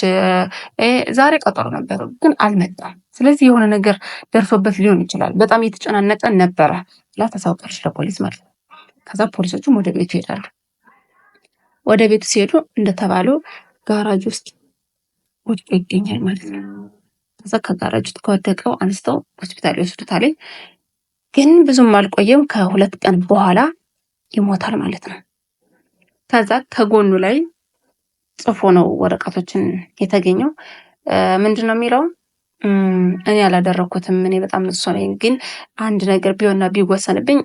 S1: ዛሬ ቀጠሮ ነበረው ግን አልመጣም፣ ስለዚህ የሆነ ነገር ደርሶበት ሊሆን ይችላል፣ በጣም እየተጨናነቀ ነበረ ብላ ታሳውቃለች ለፖሊስ ማለት ነው። ከዛ ፖሊሶቹም ወደ ቤቱ ይሄዳሉ። ወደ ቤቱ ሲሄዱ እንደተባለው ጋራጅ ውስጥ ወድቆ ይገኛል ማለት ነው። ከዛ ከጋራጅ ውስጥ ከወደቀው አንስተው ሆስፒታል ይወስዱታል። ግን ብዙም አልቆየም፣ ከ2 ቀን በኋላ ይሞታል ማለት ነው። ከዛ ከጎኑ ላይ ጽፎ ነው ወረቀቶችን የተገኘው። ምንድነው የሚለው? እኔ ያላደረኩትም፣ እኔ በጣም ንጹህ ነኝ፣ ግን አንድ ነገር ቢሆንና ቢወሰንብኝ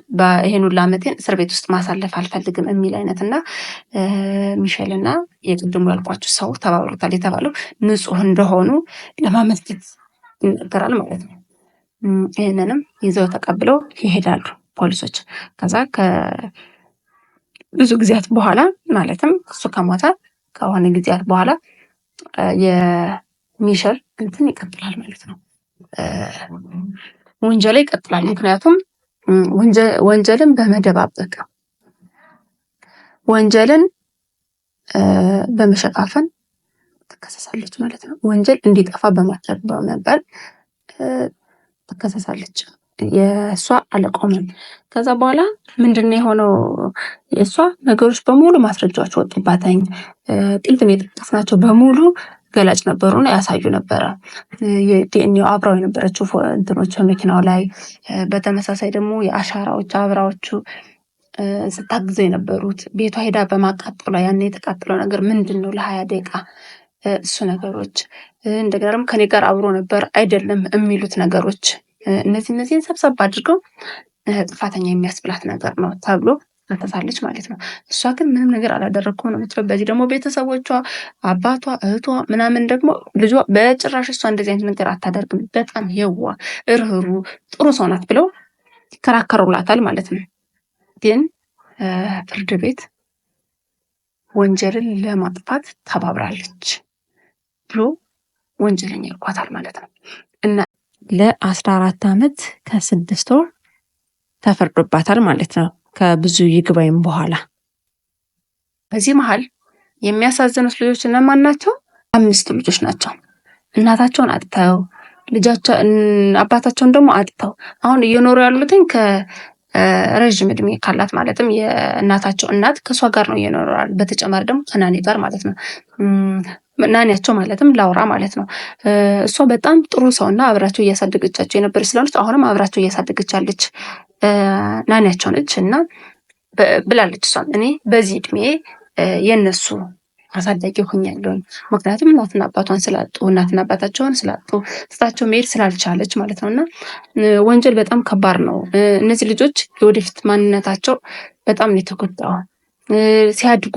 S1: ይሄን ሁሉ ዓመቴን እስር ቤት ውስጥ ማሳለፍ አልፈልግም የሚል አይነትና ሚሼልና የቅድሙ ያልኳችሁ ሰው ተባብሮታል የተባለው ንጹህ እንደሆኑ ለማመልከት ይነገራል ማለት ነው። ይህንንም ይዘው ተቀብለው ይሄዳሉ። ፖሊሶች። ከዛ ከብዙ ጊዜያት በኋላ ማለትም እሱ ከሞተ ከሆነ ጊዜያት በኋላ የሚሸር እንትን ይቀጥላል ማለት ነው። ወንጀል ይቀጥላል። ምክንያቱም ወንጀልን በመደባበቅ ወንጀልን በመሸፋፈን ትከሰሳለች ማለት ነው። ወንጀል እንዲጠፋ በማድረግ በመባል ትከሰሳለች። የእሷ አልቆመም። ከዛ በኋላ ምንድነው የሆነው? የእሷ ነገሮች በሙሉ ማስረጃዎች ወጡባተኝ። ጥልፍን የጠቀስናቸው በሙሉ ገላጭ ነበሩና ያሳዩ ነበረ። የዲኤንኤው አብራው የነበረችው እንትኖች በመኪናው ላይ፣ በተመሳሳይ ደግሞ የአሻራዎች አብራዎቹ ስታግዘው የነበሩት ቤቷ ሄዳ በማቃጠሏ ያን የተቃጠለው ነገር ምንድን ነው ለ20 ደቂቃ እሱ ነገሮች፣ እንደገና ደግሞ ከኔ ጋር አብሮ ነበር አይደለም የሚሉት ነገሮች፣ እነዚህን ሰብሰብ አድርገው ጥፋተኛ የሚያስብላት ነገር ነው ተብሎ ተከሳለች ማለት ነው። እሷ ግን ምንም ነገር አላደረግኩም ነው የምትለው። በዚህ ደግሞ ቤተሰቦቿ፣ አባቷ፣ እህቷ ምናምን ደግሞ ልጇ በጭራሽ እሷ እንደዚህ አይነት ነገር አታደርግም፣ በጣም የዋ እርህሩ ጥሩ ሰው ናት ብለው ይከራከሩላታል ማለት ነው። ግን ፍርድ ቤት ወንጀልን ለማጥፋት ተባብራለች ብሎ ወንጀለኛ ይልኳታል ማለት ነው። እና ለ14 ዓመት ከ6 ወር ተፈርዶባታል ማለት ነው ከብዙ ይግባይም በኋላ። በዚህ መሀል የሚያሳዝኑት ልጆች እነማን ናቸው? 5 ልጆች ናቸው። እናታቸውን አጥተው አባታቸውን ደግሞ አጥተው አሁን እየኖሩ ያሉትኝ ረዥም እድሜ ካላት ማለትም የእናታቸው እናት ከእሷ ጋር ነው እየኖሩ ያሉ። በተጨማሪ ደግሞ ከናኒ ጋር ማለት ነው። ናኒያቸው ማለትም ላውራ ማለት ነው። እሷ በጣም ጥሩ ሰውና አብራቸው እያሳደገቻቸው የነበረች ስለሆነች አሁንም አብራቸው እያሳደገች ያለች ናኒያቸው ነች። እና ብላለች እሷም እኔ በዚህ እድሜ የነሱ አሳዳጊ ሆኛለሁኝ። ምክንያቱም እናትና አባቷን ስላጡ እናትና አባታቸውን ስላጡ ትታቸው መሄድ ስላልቻለች ማለት ነው። እና ወንጀል በጣም ከባድ ነው። እነዚህ ልጆች የወደፊት ማንነታቸው በጣም ነው የተጎዳው። ሲያድጉ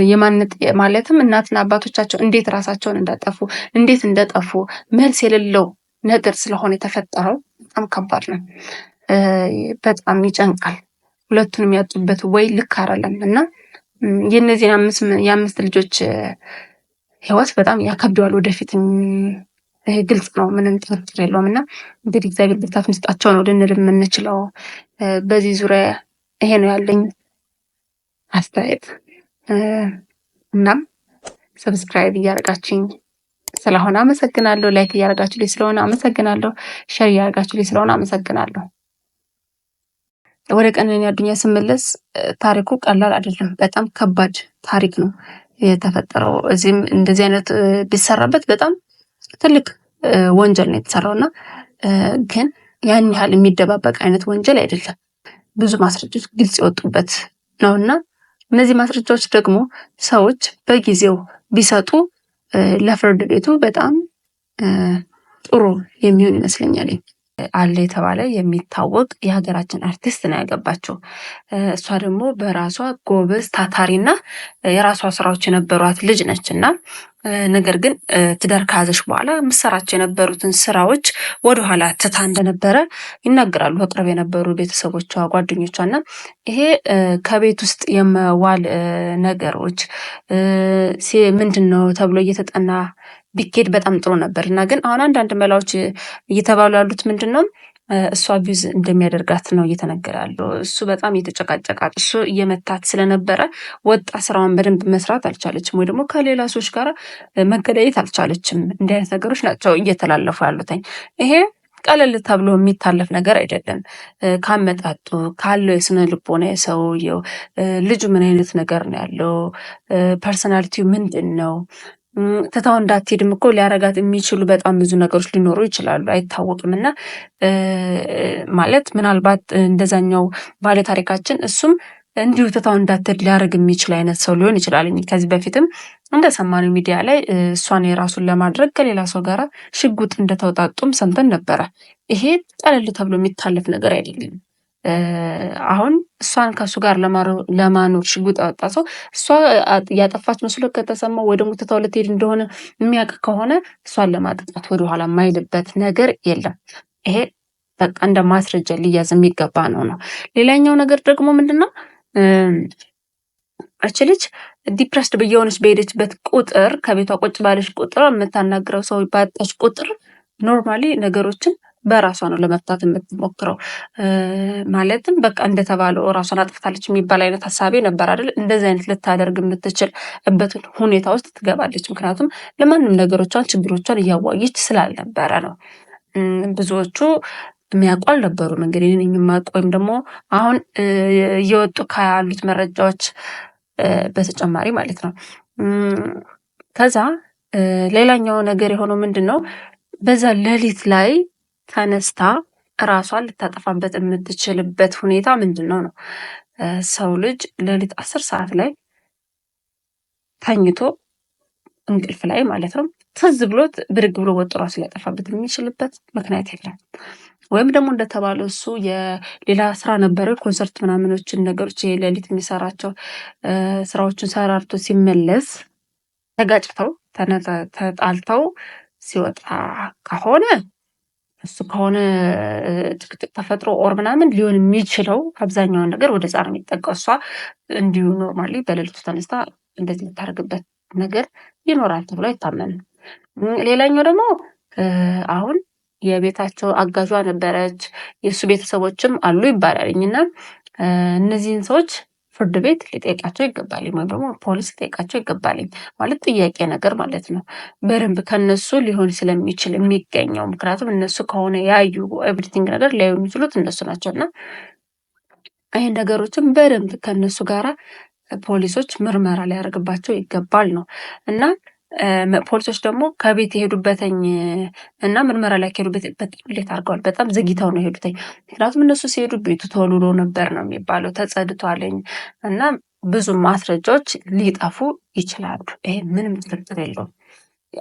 S1: የማንነት ማለትም እናትና አባቶቻቸው እንዴት ራሳቸውን እንዳጠፉ እንዴት እንደጠፉ መልስ የሌለው ነገር ስለሆነ የተፈጠረው በጣም ከባድ ነው። በጣም ይጨንቃል። ሁለቱንም ያጡበት ወይ ልክ አይደለም እና የእነዚህን 5 ልጆች ህይወት በጣም ያከብደዋል ወደፊት። ይሄ ግልጽ ነው፣ ምንም ጥርጥር የለውም። እና እንግዲህ እግዚአብሔር ብርታት መስጣቸው ነው ልንል የምንችለው። በዚህ ዙሪያ ይሄ ነው ያለኝ አስተያየት። እናም ሰብስክራይብ እያደረጋችሁኝ ስለሆነ አመሰግናለሁ። ላይክ እያደረጋችሁልኝ ስለሆነ አመሰግናለሁ። ሼር እያደረጋችሁልኝ ስለሆነ አመሰግናለሁ። ወደ ቀነኒ አዱኛ ስመለስ ታሪኩ ቀላል አይደለም። በጣም ከባድ ታሪክ ነው የተፈጠረው። እዚህም እንደዚህ አይነት ቢሰራበት በጣም ትልቅ ወንጀል ነው የተሰራው እና ግን ያን ያህል የሚደባበቅ አይነት ወንጀል አይደለም። ብዙ ማስረጃዎች ግልጽ የወጡበት ነው እና እነዚህ ማስረጃዎች ደግሞ ሰዎች በጊዜው ቢሰጡ ለፍርድ ቤቱ በጣም ጥሩ የሚሆን ይመስለኛል። አለ የተባለ የሚታወቅ የሀገራችን አርቲስት ነው ያገባችው። እሷ ደግሞ በራሷ ጎበዝ ታታሪና የራሷ ስራዎች የነበሯት ልጅ ነች እና ነገር ግን ትዳር ከያዘች በኋላ ምሰራቸው የነበሩትን ስራዎች ወደኋላ ትታ እንደነበረ ይናገራሉ በቅርብ የነበሩ ቤተሰቦቿ፣ ጓደኞቿ። እና ይሄ ከቤት ውስጥ የመዋል ነገሮች ምንድን ነው ተብሎ እየተጠና ቢኬድ በጣም ጥሩ ነበር እና ግን አሁን አንዳንድ መላዎች እየተባሉ ያሉት ምንድን ነው እሱ አቢዩዝ እንደሚያደርጋት ነው እየተነገረ ያለው። እሱ በጣም እየተጨቃጨቃት እሱ እየመታት ስለነበረ ወጣ ስራዋን በደንብ መስራት አልቻለችም፣ ወይ ደግሞ ከሌላ ሰዎች ጋር መገዳየት አልቻለችም። እንዲህ አይነት ነገሮች ናቸው እየተላለፉ ያሉትኝ። ይሄ ቀለል ተብሎ የሚታለፍ ነገር አይደለም። ካመጣጡ ካለው የስነ ልቦና የሰውየው ልጁ ምን አይነት ነገር ነው ያለው፣ ፐርሰናሊቲው ምንድን ነው፣ ትታው እንዳትሄድም እኮ ሊያረጋት የሚችሉ በጣም ብዙ ነገሮች ሊኖሩ ይችላሉ፣ አይታወቅም። እና ማለት ምናልባት እንደዛኛው ባለ ታሪካችን እሱም እንዲሁ ትታው እንዳትሄድ ሊያደርግ የሚችል አይነት ሰው ሊሆን ይችላል። ከዚህ በፊትም እንደሰማነው ሚዲያ ላይ እሷን የራሱን ለማድረግ ከሌላ ሰው ጋር ሽጉጥ እንደተወጣጡም ሰምተን ነበረ። ይሄ ቀለል ተብሎ የሚታለፍ ነገር አይደለም። አሁን እሷን ከእሱ ጋር ለማኖር ሽጉጥ ያወጣ ሰው እሷ ያጠፋች መስሎ ከተሰማው ወይ ደግሞ ትታው ልትሄድ እንደሆነ የሚያውቅ ከሆነ እሷን ለማጥቃት ወደኋላ የማይልበት ነገር የለም። ይሄ በቃ እንደ ማስረጃ ሊያዝ የሚገባ ነው። ሌላኛው ነገር ደግሞ ምንድነው እች ልጅ ዲፕረስድ በየሆነች በሄደችበት ቁጥር ከቤቷ ቁጭ ባለች ቁጥር የምታናግረው ሰው ባጣች ቁጥር ኖርማሊ ነገሮችን በራሷ ነው ለመፍታት የምትሞክረው። ማለትም በቃ እንደተባለው ራሷን አጥፍታለች የሚባል አይነት ሀሳቤ ነበር አይደል? እንደዚህ አይነት ልታደርግ የምትችልበትን ሁኔታ ውስጥ ትገባለች። ምክንያቱም ለማንም ነገሮቿን ችግሮቿን እያዋየች ስላልነበረ ነው። ብዙዎቹ የሚያውቁ አልነበሩም። እንግዲህ እኔ የማውቅ ወይም ደግሞ አሁን እየወጡ ካሉት መረጃዎች በተጨማሪ ማለት ነው። ከዛ ሌላኛው ነገር የሆነው ምንድን ነው በዛ ሌሊት ላይ ተነስታ ራሷን ልታጠፋበት የምትችልበት ሁኔታ ምንድን ነው ነው? ሰው ልጅ ሌሊት 10 ሰዓት ላይ ተኝቶ እንቅልፍ ላይ ማለት ነው ትዝ ብሎት ብድግ ብሎ ወጥቶ ራሱ ሊያጠፋበት የሚችልበት ምክንያት የለም። ወይም ደግሞ እንደተባለው እሱ የሌላ ስራ ነበረ ኮንሰርት ምናምኖችን ነገሮች የሌሊት የሚሰራቸው ስራዎችን ሰራርቶ ሲመለስ ተጋጭተው ተጣልተው ሲወጣ ከሆነ እሱ ከሆነ ጭቅጭቅ ተፈጥሮ ኦር ምናምን ሊሆን የሚችለው አብዛኛውን ነገር ወደ ጻር የሚጠቀው እሷ እንዲሁ ኖርማሊ በሌሊቱ ተነስታ እንደዚህ የምታደርግበት ነገር ይኖራል ተብሎ አይታመንም። ሌላኛው ደግሞ አሁን የቤታቸው አጋዧ ነበረች የእሱ ቤተሰቦችም አሉ ይባላልኝ እና እነዚህን ሰዎች ፍርድ ቤት ሊጠይቃቸው ይገባል ወይም ደግሞ ፖሊስ ሊጠይቃቸው ይገባል። ማለት ጥያቄ ነገር ማለት ነው። በደንብ ከነሱ ሊሆን ስለሚችል የሚገኘው ምክንያቱም እነሱ ከሆነ ያዩ ኤቭሪቲንግ ነገር ሊያዩ የሚችሉት እነሱ ናቸው እና ይህን ነገሮችን በደንብ ከነሱ ጋራ ፖሊሶች ምርመራ ሊያደርግባቸው ይገባል ነው እና ፖሊሶች ደግሞ ከቤት የሄዱበትኝ እና ምርመራ ላይ ከሄዱበት በጣም ሌት አድርገዋል። በጣም ዘግይተው ነው የሄዱትኝ። ምክንያቱም እነሱ ሲሄዱ ቤቱ ተወልውሎ ነበር ነው የሚባለው፣ ተጸድቷልኝ እና ብዙ ማስረጃዎች ሊጠፉ ይችላሉ። ይሄ ምንም ጥርጥር የለውም።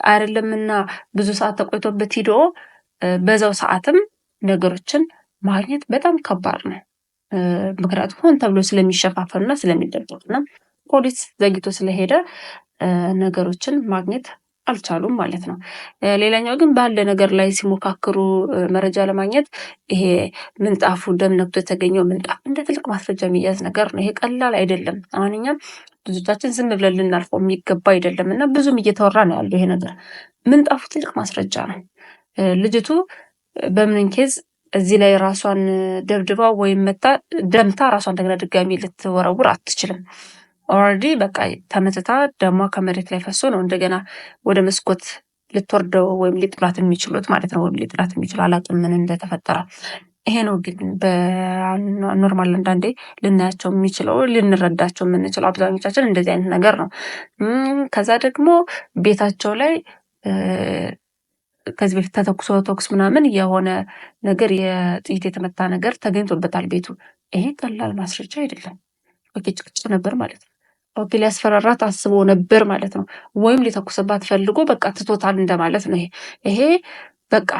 S1: አይደለምና ብዙ ሰዓት ተቆይቶበት ሂዶ በዛው ሰዓትም ነገሮችን ማግኘት በጣም ከባድ ነው። ምክንያቱም ሆን ተብሎ ስለሚሸፋፈኑና ስለሚደበቁና ፖሊስ ዘግይቶ ስለሄደ ነገሮችን ማግኘት አልቻሉም ማለት ነው። ሌላኛው ግን ባለ ነገር ላይ ሲሞካክሩ መረጃ ለማግኘት ይሄ ምንጣፉ ደም ነክቶ የተገኘው ምንጣፍ እንደ ትልቅ ማስረጃ የሚያዝ ነገር ነው። ይሄ ቀላል አይደለም። አሁን እኛም ብዙዎቻችን ዝም ብለን ልናልፈው የሚገባ አይደለም እና ብዙም እየተወራ ነው ያለው ይሄ ነገር። ምንጣፉ ትልቅ ማስረጃ ነው። ልጅቱ በምን ኬዝ እዚህ ላይ ራሷን ደብድባ ወይም መታ ደምታ ራሷን እንደገና ድጋሚ ልትወረውር አትችልም። ኦልሬዲ በቃ ተመትታ ደሟ ከመሬት ላይ ፈሶ ነው እንደገና ወደ መስኮት ልትወርደው ወይም ሊጥላት የሚችሉት ማለት ነው። ወይም ሊጥላት የሚችሉ አላውቅም ምን እንደተፈጠረ። ይሄ ነው ግን በኖርማል አንዳንዴ ልናያቸው የሚችለው ልንረዳቸው የምንችለው አብዛኞቻችን እንደዚህ አይነት ነገር ነው። ከዛ ደግሞ ቤታቸው ላይ ከዚህ በፊት ተተኩሶ ተኩስ ምናምን የሆነ ነገር የጥይት የተመታ ነገር ተገኝቶበታል ቤቱ። ይሄ ቀላል ማስረጃ አይደለም። ኦኬ ጭቅጭቅ ነበር ማለት ነው። ኦኬ ሊያስፈራራት አስቦ ነበር ማለት ነው። ወይም ሊተኩስባት ፈልጎ በቃ ትቶታል እንደማለት ነው። ይሄ በቃ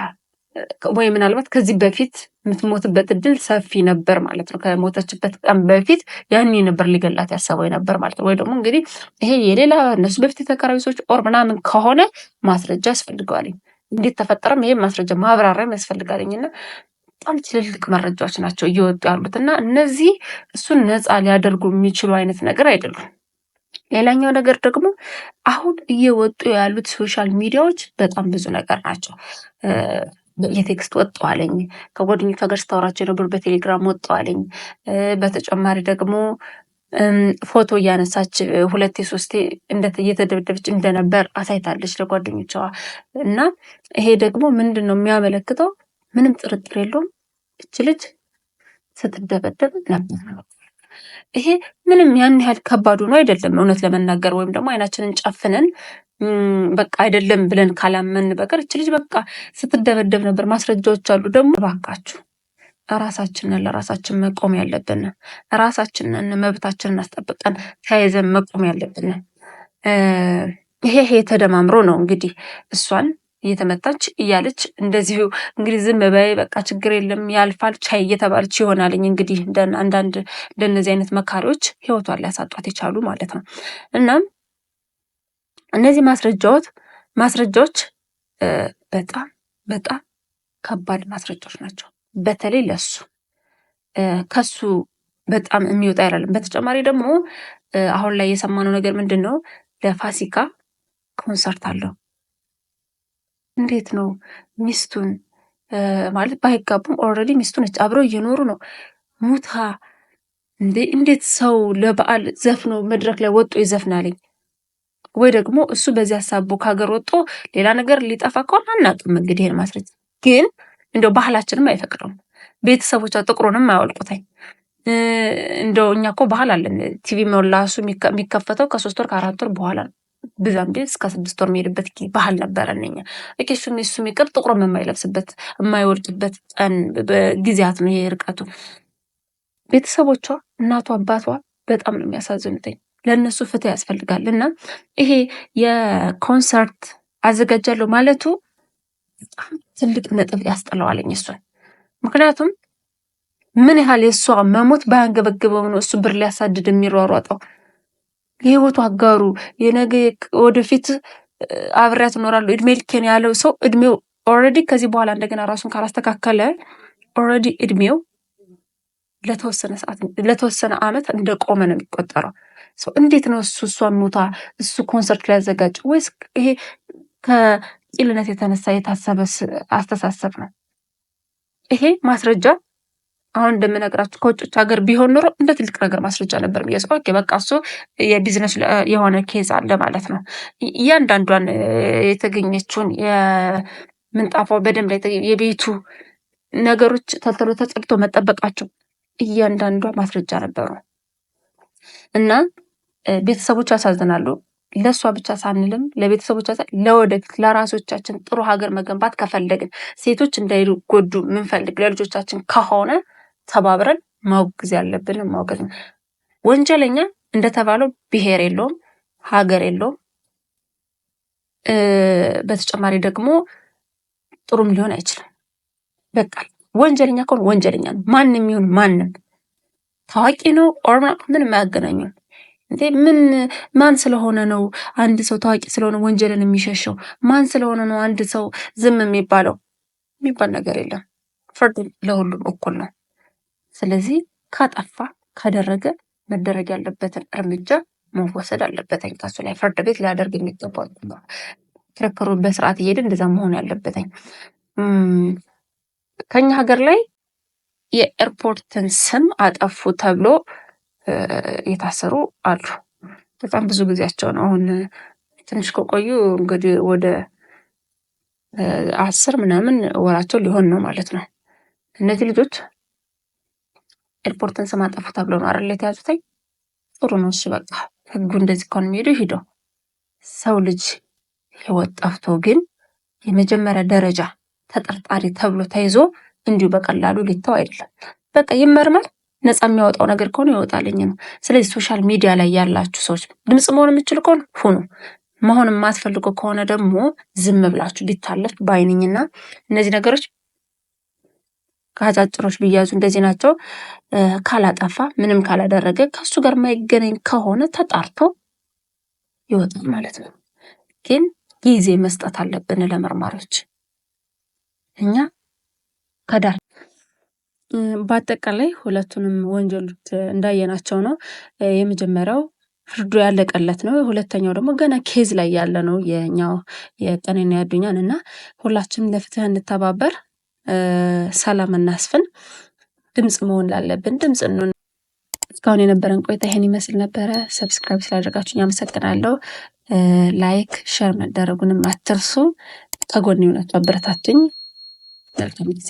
S1: ወይ ምናልባት ከዚህ በፊት የምትሞትበት እድል ሰፊ ነበር ማለት ነው። ከሞተችበት ቀን በፊት ያኔ ነበር ሊገላት ያሰበው ነበር ማለት ነው። ወይ ደግሞ እንግዲህ ይሄ የሌላ እነሱ በፊት የተከራቢ ሰዎች ኦር ምናምን ከሆነ ማስረጃ ያስፈልገዋልኝ። እንዴት ተፈጠረም ይሄ ማስረጃ ማብራሪያም ያስፈልጋልኝ እና በጣም ትልልቅ መረጃዎች ናቸው እየወጡ ያሉት እና እነዚህ እሱን ነፃ ሊያደርጉ የሚችሉ አይነት ነገር አይደሉም። ሌላኛው ነገር ደግሞ አሁን እየወጡ ያሉት ሶሻል ሚዲያዎች በጣም ብዙ ነገር ናቸው። የቴክስት ወጥተዋለኝ፣ ከጓደኞቿ ጋር ስታወራቸው የነበሩ በቴሌግራም ወጥተዋለኝ። በተጨማሪ ደግሞ ፎቶ እያነሳች 2 3 እየተደበደበች እንደነበር አሳይታለች ለጓደኞቿ እና ይሄ ደግሞ ምንድን ነው የሚያመለክተው? ምንም ጥርጥር የለውም እች ልጅ ስትደበደብ ነበር። ይሄ ምንም ያን ያህል ከባዱ ነው አይደለም። እውነት ለመናገር ወይም ደግሞ አይናችንን ጨፍነን በቃ አይደለም ብለን ካላመን በቀር እች ልጅ በቃ ስትደበደብ ነበር። ማስረጃዎች አሉ። ደግሞ እባካችሁ ራሳችንን ለራሳችን መቆም ያለብን፣ ራሳችንን መብታችንን አስጠብቀን ተያይዘን መቆም ያለብን። ይሄ ተደማምሮ ነው እንግዲህ እሷን እየተመታች እያለች እንደዚሁ እንግዲህ ዝም በይ በቃ ችግር የለም ያልፋል ቻይ እየተባለች ይሆናልኝ እንግዲህ አንዳንድ እንደነዚህ አይነት መካሪዎች ህይወቷን ሊያሳጧት የቻሉ ማለት ነው። እናም እነዚህ ማስረጃዎች በጣም በጣም ከባድ ማስረጃዎች ናቸው። በተለይ ለሱ ከሱ በጣም የሚወጣ አይደለም። በተጨማሪ ደግሞ አሁን ላይ የሰማነው ነገር ምንድን ነው? ለፋሲካ ኮንሰርት አለው። እንዴት ነው ሚስቱን ማለት ባይጋቡም ኦልሬዲ ሚስቱን አብረው እየኖሩ ነው። ሙታ እንዴት ሰው ለበዓል ዘፍኖ መድረክ ላይ ወጦ ይዘፍናልኝ? ወይ ደግሞ እሱ በዚህ ሀሳቡ ከሀገር ወጦ ሌላ ነገር ሊጠፋ ከሆነ አናውቅም። እንግዲህ ይሄን ማስረጃ ግን እንደው ባህላችንም አይፈቅደውም። ቤተሰቦቿ ጥቁሩንም አያወልቁታኝ። እንደው እኛ እኮ ባህል አለን። ቲቪ መላሱ የሚከፈተው ከ3 ወር ከ4 ወር በኋላ ነው። ብዛም ቤት እስከ 6 ወር የሚሄድበት ባህል ነበረን እኛ። እሱ የሚቀር ጥቁሩም የማይለብስበት የማይወልቅበት ቀን ጊዜያት ነው ይሄ ርቀቱ። ቤተሰቦቿ እናቷ አባቷ በጣም ነው የሚያሳዝኑትኝ። ለእነሱ ፍትህ ያስፈልጋል። እና ይሄ የኮንሰርት አዘጋጃለሁ ማለቱ በጣም ትልቅ ነጥብ ያስጥለዋለኝ እሱን። ምክንያቱም ምን ያህል የእሷ መሞት ባያንገበግበው ነው እሱ ብር ሊያሳድድ የሚሯሯጠው። የህይወቱ አጋሩ የነገ ወደፊት አብሬያት እኖራለሁ እድሜ ልኬን ያለው ሰው እድሜው ኦልሬዲ ከዚህ በኋላ እንደገና ራሱን ካላስተካከለ ኦልሬዲ እድሜው ለተወሰነ ዓመት እንደቆመ ነው የሚቆጠረው። እንዴት ነው እሷን ሞታ እሱ ኮንሰርት ሊያዘጋጅ? ወይስ ይሄ ከቂልነት የተነሳ የታሰበ አስተሳሰብ ነው? ይሄ ማስረጃ አሁን እንደምነግራችሁ ከውጭ ሀገር ቢሆን ኖሮ እንደ ትልቅ ነገር ማስረጃ ነበር የሚያስቀው። በቃ እሱ የቢዝነስ የሆነ ኬዝ አለ ማለት ነው። እያንዳንዷን የተገኘችውን የምንጣፋው በደንብ ላይ የቤቱ ነገሮች ተልተሎ ተጸድቶ መጠበቃቸው እያንዳንዷ ማስረጃ ነበሩ እና ቤተሰቦች ያሳዝናሉ። ለእሷ ብቻ ሳንልም ለቤተሰቦች ለወደፊት ለራሶቻችን ጥሩ ሀገር መገንባት ከፈለግን ሴቶች እንዳይጎዱ ምንፈልግ ለልጆቻችን ከሆነ ተባብረን ማውገዝ ያለብን ማውገዝ ነው። ወንጀለኛ እንደተባለው ብሔር የለውም፣ ሀገር የለውም። በተጨማሪ ደግሞ ጥሩም ሊሆን አይችልም። በቃ ወንጀለኛ ከሆነ ወንጀለኛ ነው። ማንም ይሁን ማንም ታዋቂ ነው ኦርማ ምንም አያገናኙም። እንዴ ማን ስለሆነ ነው አንድ ሰው ታዋቂ ስለሆነ ወንጀልን የሚሸሸው? ማን ስለሆነ ነው አንድ ሰው ዝም የሚባለው? የሚባል ነገር የለም። ፍርድ ለሁሉም እኩል ነው። ስለዚህ ካጠፋ ካደረገ መደረግ ያለበትን እርምጃ መወሰድ አለበትኝ። ከሱ ላይ ፍርድ ቤት ሊያደርግ የሚገባው ክርክሩ በስርዓት እየሄደ እንደዛ መሆን ያለበትኝ። ከኛ ሀገር ላይ የኤርፖርትን ስም አጠፉ ተብሎ የታሰሩ አሉ። በጣም ብዙ ጊዜያቸው ነው። አሁን ትንሽ ከቆዩ እንግዲህ ወደ 10 ምናምን ወራቸው ሊሆን ነው ማለት ነው። እነዚህ ልጆች ኤርፖርትን ስም አጠፉ ተብሎ ነው አይደል የተያዙትኝ? ጥሩ ነው። እሺ በቃ ህጉ እንደዚህ ከሆነ የሚሄደው ሂዶ ሰው ልጅ ህይወት ጠፍቶ ግን የመጀመሪያ ደረጃ ተጠርጣሪ ተብሎ ተይዞ እንዲሁ በቀላሉ ሊተው አይደለም። በቃ ይመርመር፣ ነፃ የሚያወጣው ነገር ከሆነ ይወጣልኝ ነው። ስለዚህ ሶሻል ሚዲያ ላይ ያላችሁ ሰዎች ድምፅ መሆን የምችል ከሆነ ሁኑ፣ መሆን የማትፈልገው ከሆነ ደግሞ ዝም ብላችሁ ቢታለፍ ባይነኝና እነዚህ ነገሮች ከአጫጭሮች ቢያዙ እንደዚህ ናቸው። ካላጠፋ ምንም ካላደረገ ከሱ ጋር የማይገናኝ ከሆነ ተጣርቶ ይወጣል ማለት ነው። ግን ጊዜ መስጠት አለብን ለመርማሪዎች እኛ ከዳር በአጠቃላይ ሁለቱንም ወንጀሎች እንዳየናቸው ነው። የመጀመሪያው ፍርዱ ያለቀለት ነው። ሁለተኛው ደግሞ ገና ኬዝ ላይ ያለ ነው የኛው የቀነኒ አዱኛን እና ሁላችንም ለፍትህ እንተባበር፣ ሰላም እናስፍን፣ ድምፅ መሆን ላለብን ድምፅ እንሆን። እስካሁን የነበረን ቆይታ ይሄን ይመስል ነበረ። ሰብስክራይብ ስላደረጋችሁኝ አመሰግናለሁ። ላይክ ሼር መደረጉንም አትርሱ። ከጎን የሆናችሁ አበረታቱኝ። መልካም ጊዜ